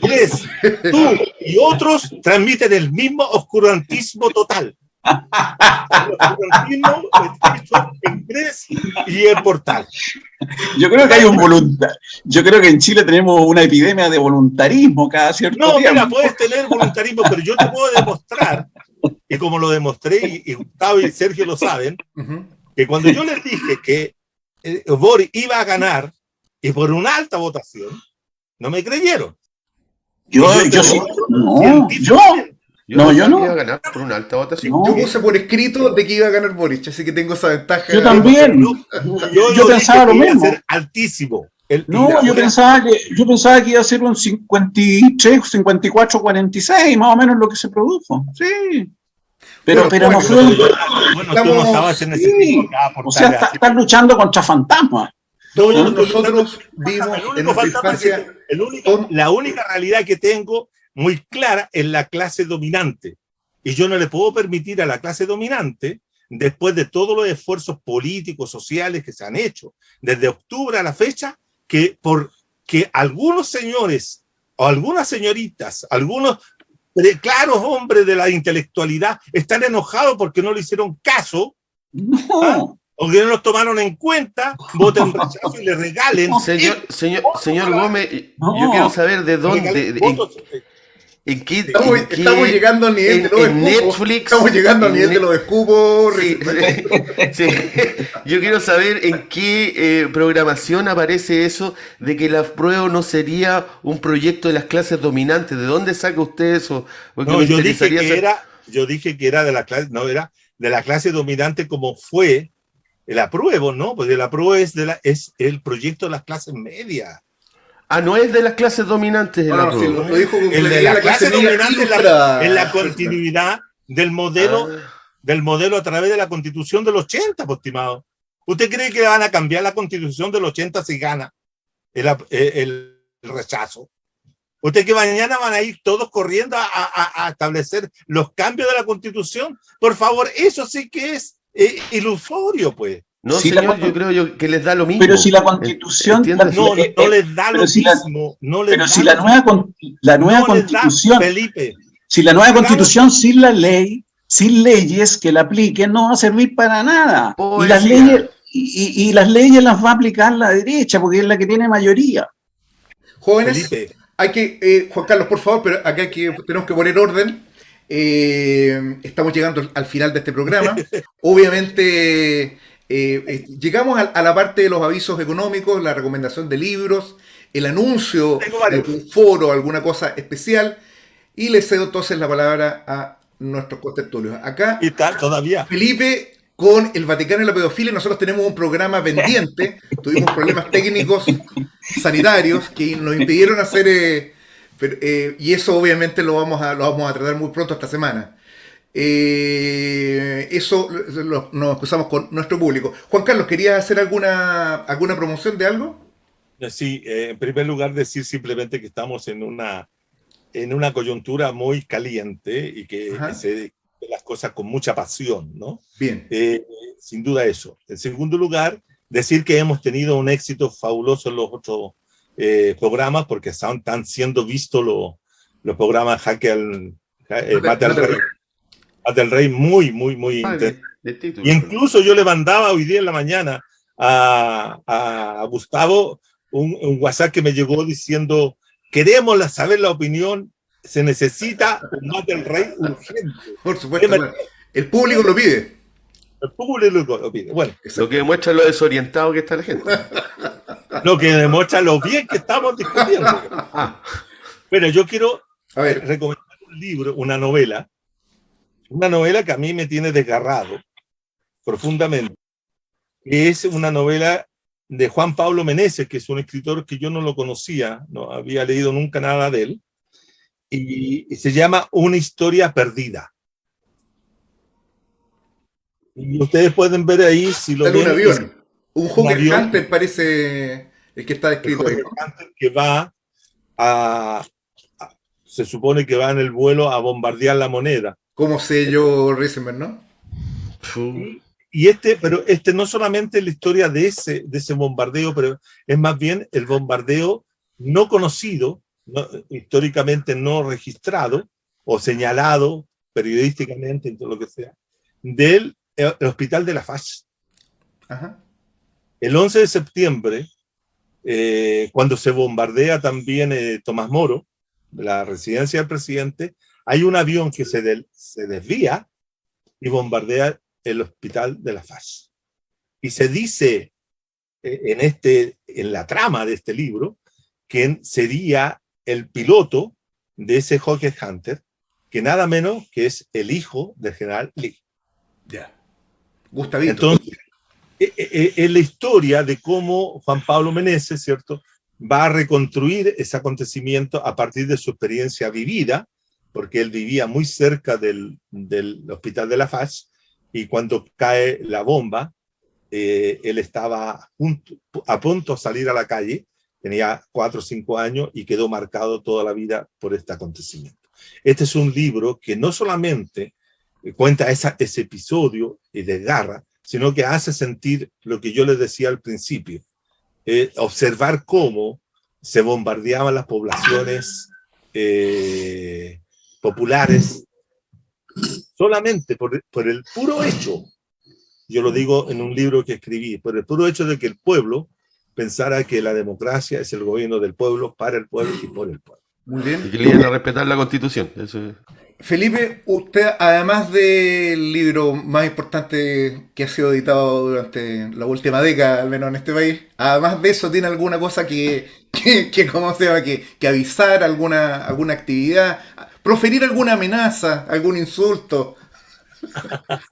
crees, tú y otros transmiten el mismo oscurantismo total. El oscurantismo en Gress y el Portal. Yo creo que hay yo creo que en Chile tenemos una epidemia de voluntarismo cada cierto tiempo. No, mira, puedes tener voluntarismo, pero yo te puedo demostrar, y como lo demostré, y Gustavo y Sergio lo saben, que cuando yo les dije que Boric iba a ganar y por una alta votación, no me creyeron. Yo no. Yo no iba a ganar por una alta votación. No. Yo puse por escrito de que iba a ganar Boric, así que tengo esa ventaja. Yo también. Yo pensaba lo mismo. Iba a ser altísimo. Yo pensaba que iba a ser un 53, 54, 46, más o menos lo que se produjo. Sí. Pero no fue. Bueno, tú no estabas en ese tipo. O sea, están luchando contra fantasmas. Todos nosotros vimos en nuestra infancia. La única realidad que tengo muy clara es la clase dominante. Y yo no le puedo permitir a la clase dominante, después de todos los esfuerzos políticos, sociales que se han hecho desde octubre a la fecha, que algunos señores o algunas señoritas, algunos claros hombres de la intelectualidad están enojados porque no le hicieron caso, o que no los tomaron en cuenta, voten rechazo y le regalen. Señor Gómez, yo quiero saber de dónde. Estamos llegando al nivel de los escupos. Netflix. Estamos llegando al nivel de los escupos. Sí. Yo quiero saber en qué programación aparece eso de que la prueba no sería un proyecto de las clases dominantes. ¿De dónde saca usted eso? Porque no, yo dije que era de la clase, no era de la clase dominante como fue el apruebo, ¿no? Porque el apruebo es el proyecto de las clases medias. Ah, no es de las clases dominantes. Lo dijo el de la clase dominante es la continuidad del modelo a través de la Constitución del 80, pues, estimado. ¿Usted cree que van a cambiar la Constitución del 80 si gana el rechazo? ¿Usted que mañana van a ir todos corriendo a establecer los cambios de la Constitución? Por favor, eso sí que es ilusorio, pues. No, sí, señor, yo creo que les da lo mismo. Pero si la Constitución... No les da lo mismo. Pero si la nueva Constitución... Felipe. Si la nueva Constitución sin la ley, sin leyes que la apliquen, no va a servir para nada. Y las leyes las va a aplicar la derecha, porque es la que tiene mayoría. Jóvenes, Felipe. Hay que... Juan Carlos, por favor, pero acá tenemos que poner orden. Estamos llegando al final de este programa. Obviamente... llegamos a la parte de los avisos económicos, la recomendación de libros, el anuncio de un foro, alguna cosa especial, y le cedo entonces la palabra a nuestros contertulios. Acá, ¿y tal todavía? Felipe, con el Vaticano y la pedofilia, nosotros tenemos un programa pendiente, tuvimos problemas técnicos sanitarios que nos impidieron hacer Pero, y eso obviamente lo vamos a tratar muy pronto esta semana. Eso nos excusamos con nuestro público. Juan Carlos, ¿querías hacer alguna promoción de algo? Sí, en primer lugar decir simplemente que estamos en una coyuntura muy caliente y que Ajá. se ve las cosas con mucha pasión, ¿no? Bien. Sin duda eso. En segundo lugar, decir que hemos tenido un éxito fabuloso en los otros programas porque están siendo vistos los programas Mate al Rey. Mate al Rey muy, muy, muy interesante. Y incluso yo le mandaba hoy día en la mañana a Gustavo un WhatsApp que me llegó diciendo: queremos saber la opinión, se necesita un Mate al Rey urgente. Por supuesto, bueno, el público lo pide. El público lo pide. Bueno, lo que demuestra lo desorientado que está la gente. Lo que demuestra lo bien que estamos discutiendo. Pero yo quiero recomendar un libro, una novela que a mí me tiene desgarrado profundamente. Es una novela de Juan Pablo Meneses, que es un escritor que yo no lo conocía, no había leído nunca nada de él, y se llama Una historia perdida. Y ustedes pueden ver ahí, si lo ven, un avión. Un Hawker Hunter parece el que está descrito ahí. Hunter que va se supone que va en el vuelo a bombardear la moneda. Como sello Risenberg, ¿no? Pero no solamente es la historia de ese bombardeo, pero es más bien el bombardeo no conocido, históricamente no registrado o señalado periodísticamente, en todo lo que sea, del Hospital de la FAS. Ajá. El 11 de septiembre, cuando se bombardea también Tomás Moro, la residencia del presidente, hay un avión que se desvía y bombardea el Hospital de la FAS. Y se dice en la trama de este libro que sería el piloto de ese Hawker Hunter, que nada menos que es el hijo del general Lee. Ya. Gustavito. Entonces, es la historia de cómo Juan Pablo Meneses, ¿cierto?, va a reconstruir ese acontecimiento a partir de su experiencia vivida, porque él vivía muy cerca del Hospital de la FAS, y cuando cae la bomba, él estaba a punto de salir a la calle, tenía 4 o 5 años y quedó marcado toda la vida por este acontecimiento. Este es un libro que no solamente cuenta ese episodio y desgarra, sino que hace sentir lo que yo les decía al principio, observar cómo se bombardeaban las poblaciones populares solamente por el puro hecho, yo lo digo en un libro que escribí, por el puro hecho de que el pueblo pensara que la democracia es el gobierno del pueblo, para el pueblo y por el pueblo. Muy bien. Y que le iban a respetar la Constitución. Eso es. Felipe, usted, además del libro más importante que ha sido editado durante la última década, al menos en este país, además de eso, ¿tiene alguna cosa ¿cómo se llama? Que avisar, alguna actividad, proferir alguna amenaza, algún insulto,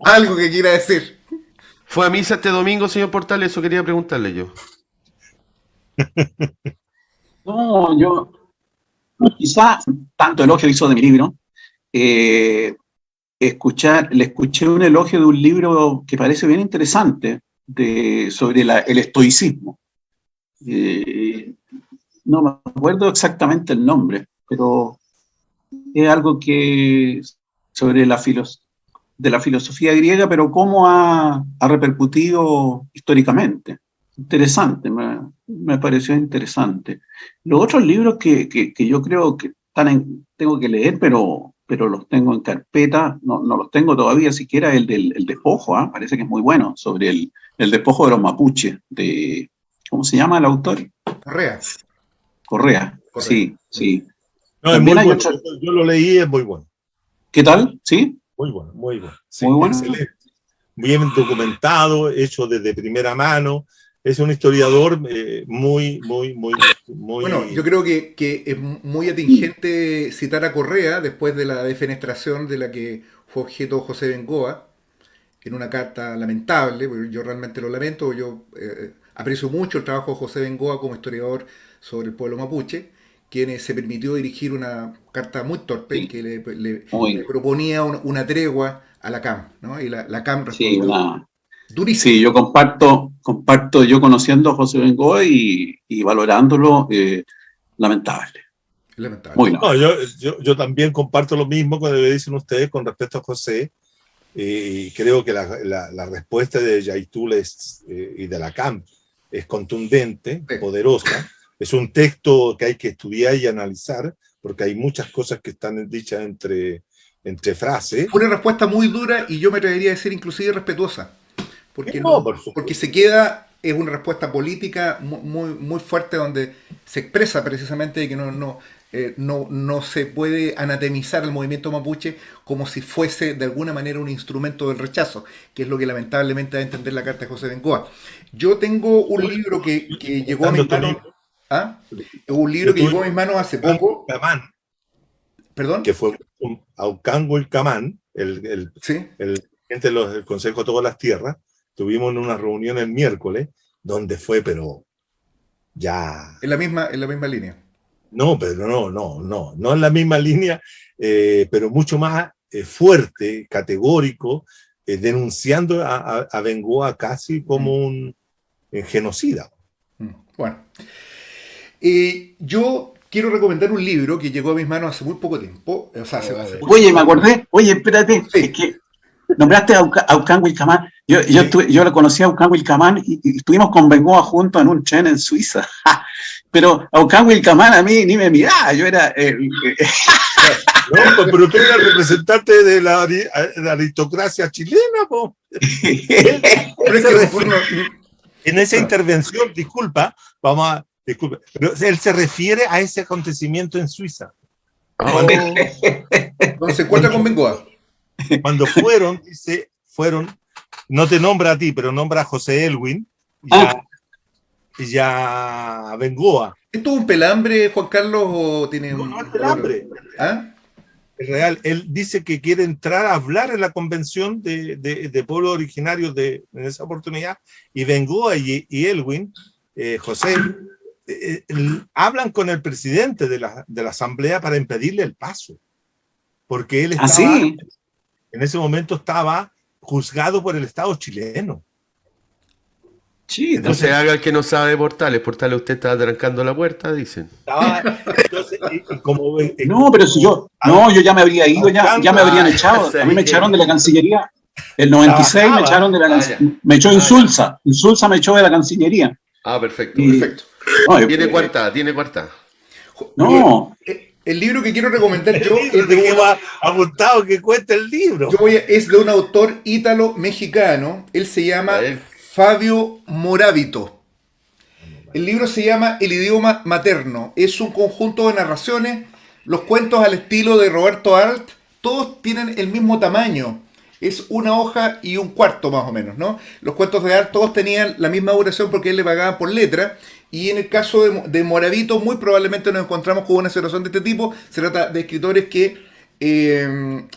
algo que quiera decir? ¿Fue a misa este domingo, señor Portales? Eso quería preguntarle yo. No, yo quizá tanto elogio hizo de mi libro. Le escuché un elogio de un libro que parece bien interesante sobre el estoicismo. No me acuerdo exactamente el nombre, pero es algo que sobre de la filosofía griega, pero cómo ha repercutido históricamente. Interesante, me pareció interesante. Los otros libros que yo creo que tengo que leer, pero los tengo en carpeta, no los tengo todavía siquiera, el despojo, parece que es muy bueno, sobre el despojo de los mapuches, ¿cómo se llama el autor? Correa. Sí. No, también es muy bueno. Yo lo leí, es muy bueno. ¿Qué tal? ¿Sí? Muy bueno. Sí, muy bueno. Excelente. Bien documentado, hecho desde primera mano. Es un historiador muy... Bueno, yo creo que es muy atingente citar a Correa después de la defenestración de la que fue objeto José Bengoa, en una carta lamentable, porque yo realmente lo lamento, yo aprecio mucho el trabajo de José Bengoa como historiador sobre el pueblo mapuche, quien se permitió dirigir una carta muy torpe Sí, que le muy, proponía una tregua a la CAM, ¿no? Y la CAM sí, respondió sí, durísimo. yo comparto yo conociendo a José Bengoa y valorándolo, lamentable, Lamentable. muy No, lamentable. yo también comparto lo mismo que le dicen ustedes con respecto a José. Y creo que la respuesta de Yaitul y de la CAM es contundente, Sí. poderosa. Es un texto que hay que estudiar y analizar, porque hay muchas cosas que están dichas entre frases. Fue una respuesta muy dura y yo me atrevería a decir inclusive respetuosa, porque No, no, por porque supuesto. se queda, es una respuesta política muy fuerte donde se expresa precisamente de que no se puede anatemizar el movimiento mapuche como si fuese de alguna manera un instrumento del rechazo, que es lo que lamentablemente va a entender la carta de José Bengoa. Yo tengo un libro Yo que estoy llegó a buscando mis tu manos, libro. ¿ah? Un Yo libro que estuve llegó a mis manos hace buscando poco, Camán, perdón, que fue un Aucango el Camán, sí, el presidente del Consejo de Todas las Tierras. Tuvimos una reunión el miércoles, donde fue, pero ya. en la misma línea. No, pero no en la misma línea, pero mucho más fuerte, categórico, denunciando a Bengoa casi como Mm, un genocida. Bueno. Yo quiero recomendar un libro que llegó a mis manos hace muy poco tiempo, o sea, hace Oye, poquito me más. acordé, oye, espérate, es Sí, que nombraste a Aucán Wilcamán. sí. Yo lo conocí a Aucán Wilcamán y estuvimos con Bengoa juntos en un tren en Suiza. Pero Aucán Wilcamán a mí ni me miraba, yo era No, pero tú eres representante de la aristocracia chilena, po. Él, Pero él es se que refiere, en esa bueno, intervención, disculpe, pero él se refiere a ese acontecimiento en Suiza. Cuando, Oh, donde se encuentra cuando, con Bengoa. cuando fueron, no te nombra a ti, pero nombra a José Elwin ah, y ya a Bengoa. ¿Esto es un pelambre, Juan Carlos, o tiene No, no es el otra? hambre. ¿Ah? Es real. Él dice que quiere entrar a hablar en la convención de pueblos originarios en esa oportunidad, y Bengoa y Elwin, José, hablan con el presidente de la asamblea para impedirle el paso, porque él así. en ese momento estaba juzgado por el Estado chileno. Sí, no se Entonces, haga el que no sabe Portales. Portales usted está trancando la puerta, dicen. y como no, pero si yo ya me habría ido, ya me habrían Ah, ya echado. A mí me sabía echaron que... de la Cancillería. El 96 me trabajaba. echaron de la Ah, ya. Cancillería. Me echó Ah, ya. Insulza. Insulza me echó de la Cancillería. Ah, perfecto, Y, perfecto. no, Tiene cuarta, tiene cuarta. no, El libro que quiero recomendar El yo libro es de que va a Gustavo que cuenta el libro. es de un autor ítalo-mexicano. Él se A llama ver. Fabio Moravito. El libro se llama El idioma materno. Es un conjunto de narraciones. Los cuentos al estilo de Roberto Arlt, todos tienen el mismo tamaño. Es una hoja y un cuarto más o menos, ¿no? Los cuentos de Arlt todos tenían la misma duración porque él le pagaba por letra. Y en el caso de Moravito, muy probablemente nos encontramos con una situación de este tipo. Se trata de escritores que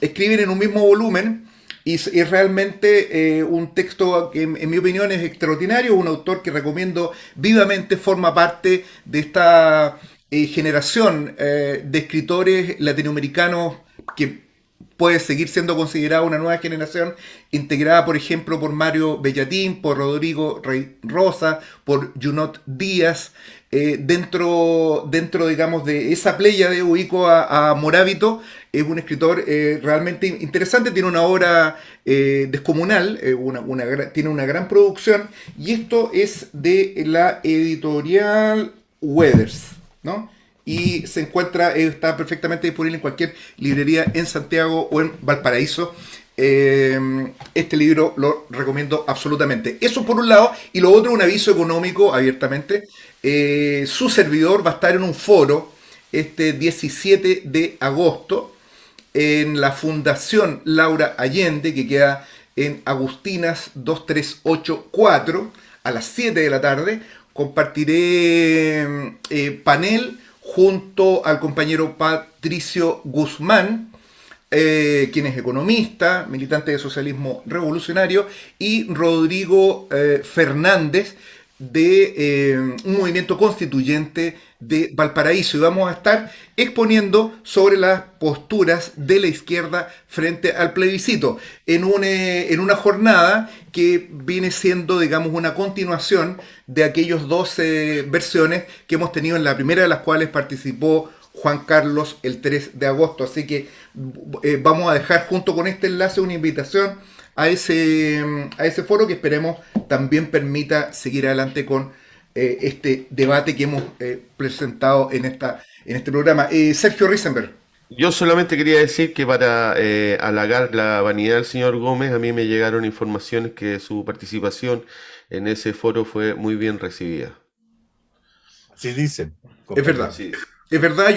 escriben en un mismo volumen. Y es realmente un texto que, en mi opinión, es extraordinario. Un autor que recomiendo vivamente, forma parte de esta generación de escritores latinoamericanos que puede seguir siendo considerada una nueva generación, integrada, por ejemplo, por Mario Bellatín, por Rodrigo Rey Rosa, por Junot Díaz. Dentro, digamos, de esa playa de ubico a Moravito. Es un escritor realmente interesante, tiene una obra descomunal, tiene una gran producción, y esto es de la editorial Weathers, ¿no? Y está perfectamente disponible en cualquier librería en Santiago o en Valparaíso. Este libro lo recomiendo absolutamente. Eso por un lado, y lo otro, un aviso económico abiertamente. Su servidor va a estar en un foro este 17 de agosto en la Fundación Laura Allende, que queda en Agustinas 2384, a las 7 de la tarde. Compartiré panel junto al compañero Patricio Guzmán, quien es economista, militante de socialismo revolucionario, y Rodrigo Fernández, de un movimiento constituyente de Valparaíso, y vamos a estar exponiendo sobre las posturas de la izquierda frente al plebiscito en una jornada que viene siendo, digamos, una continuación de aquellos 12 versiones que hemos tenido, en la primera de las cuales participó Juan Carlos el 3 de agosto. Así que vamos a dejar junto con este enlace una invitación a ese foro que esperemos también permita seguir adelante con este debate que hemos presentado en este programa. Sergio Risenberg. Yo solamente quería decir que para halagar la vanidad del señor Gómez, a mí me llegaron informaciones que su participación en ese foro fue muy bien recibida. Así dicen. Es verdad. Sí. Es verdad,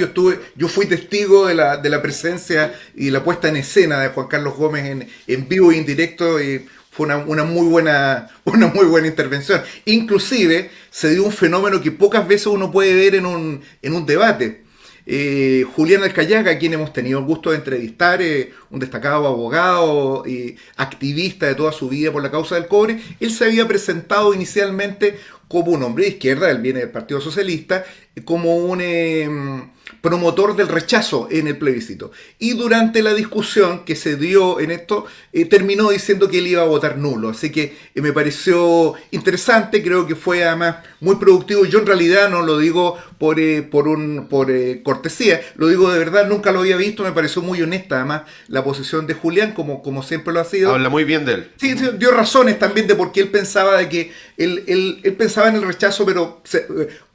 yo fui testigo de la presencia y la puesta en escena de Juan Carlos Gómez en vivo e indirecto, y fue una muy buena intervención. Inclusive se dio un fenómeno que pocas veces uno puede ver en un debate. Julián Alcayaga, a quien hemos tenido el gusto de entrevistar, un destacado abogado y activista de toda su vida por la causa del cobre, él se había presentado inicialmente como un hombre de izquierda, él viene del Partido Socialista, como un promotor del rechazo en el plebiscito. Y durante la discusión que se dio en esto, terminó diciendo que él iba a votar nulo. Así que me pareció interesante, creo que fue además muy productivo. Yo en realidad no lo digo por cortesía, lo digo de verdad, nunca lo había visto, me pareció muy honesta además la posición de Julián, como siempre lo ha sido. Habla muy bien de él. Sí, dio razones también de por qué él pensaba de que él pensaba en el rechazo, pero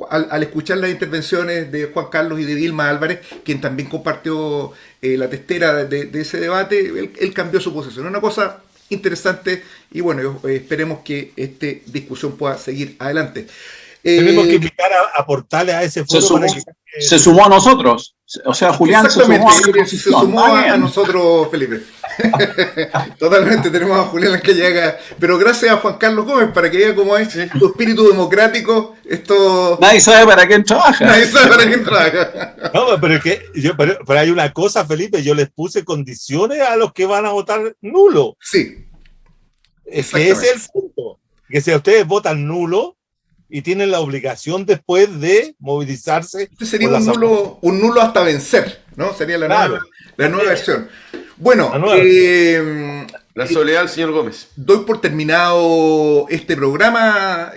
al escuchar las intervenciones de Juan Carlos y de Vilma Álvarez, quien también compartió la testera de ese debate, él cambió su posición. Una cosa interesante, y bueno, esperemos que esta discusión pueda seguir adelante. Tenemos que invitar a Portales a ese foro. Se sumó a nosotros. O sea, Julián se sumó a nosotros, Felipe. Totalmente, tenemos a Julián que llega, pero gracias a Juan Carlos Gómez, para que vea cómo es su espíritu democrático. Nadie sabe para quién trabaja. Nadie sabe para quién trabaja. No, pero hay una cosa, Felipe, yo les puse condiciones a los que van a votar nulo. Sí. Ese es el punto. Que si ustedes votan nulo y tienen la obligación después de movilizarse. Este sería un nulo hasta vencer, ¿no? Sería la nueva versión. Bueno, la soledad del señor Gómez. Doy por terminado este programa.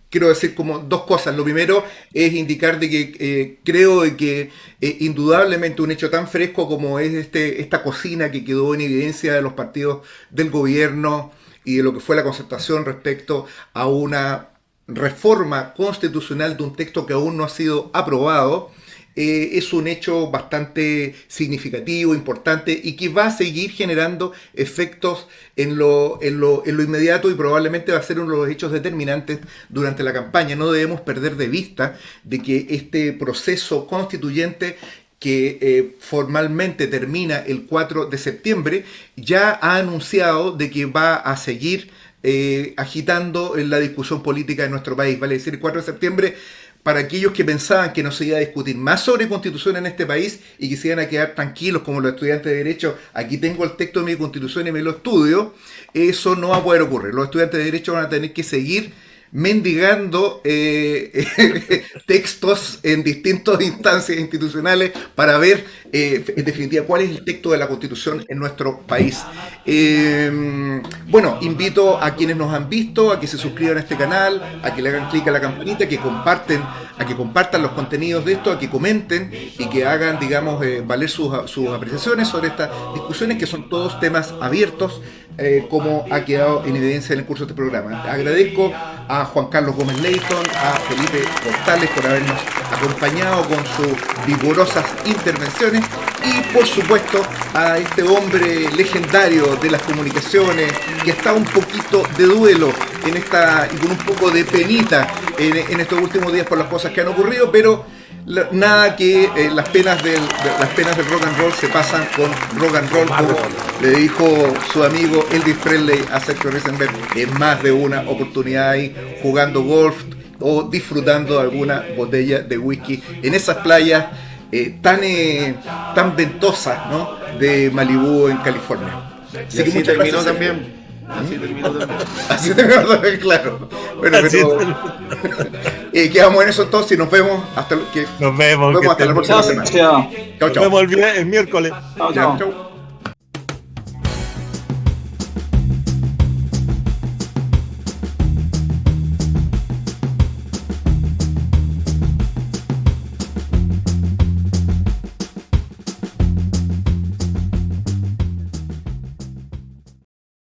Quiero decir como dos cosas. Lo primero es indicar de que creo de que indudablemente un hecho tan fresco como es esta cocina que quedó en evidencia de los partidos del gobierno y de lo que fue la concertación respecto a una reforma constitucional de un texto que aún no ha sido aprobado, es un hecho bastante significativo, importante, y que va a seguir generando efectos en lo inmediato, y probablemente va a ser uno de los hechos determinantes durante la campaña. No debemos perder de vista de que este proceso constituyente, que formalmente termina el 4 de septiembre, ya ha anunciado de que va a seguir agitando la discusión política de nuestro país. Vale decir, el 4 de septiembre, para aquellos que pensaban que no se iba a discutir más sobre constitución en este país y que se iban a quedar tranquilos como los estudiantes de Derecho, aquí tengo el texto de mi constitución y me lo estudio, eso no va a poder ocurrir. Los estudiantes de Derecho van a tener que seguir mendigando textos en distintas instancias institucionales para ver en definitiva cuál es el texto de la Constitución en nuestro país. Bueno, invito a quienes nos han visto a que se suscriban a este canal, a que le hagan clic a la campanita, a que compartan los contenidos de esto, a que comenten y que hagan, digamos, valer sus apreciaciones sobre estas discusiones, que son todos temas abiertos, como ha quedado en evidencia en el curso de este programa. Agradezco a Juan Carlos Gómez Leighton, a Felipe Portales por habernos acompañado con sus vigorosas intervenciones, y por supuesto a este hombre legendario de las comunicaciones que está un poquito de duelo y con un poco de penita en estos últimos días por las cosas que han ocurrido, pero nada que las penas del rock and roll se pasan con rock and roll, como le dijo su amigo Elvis Presley a Sergio Risenberg en más de una oportunidad, ahí jugando golf o disfrutando de alguna botella de whisky en esas playas tan ventosas, ¿no?, de Malibú en California. Así que terminó también. Así terminó también. Así terminó también, claro. Bueno, pero quedamos en eso entonces y nos vemos hasta nos vemos hasta la próxima semana. Chao. Chau, nos vemos el miércoles. Chao. Chau.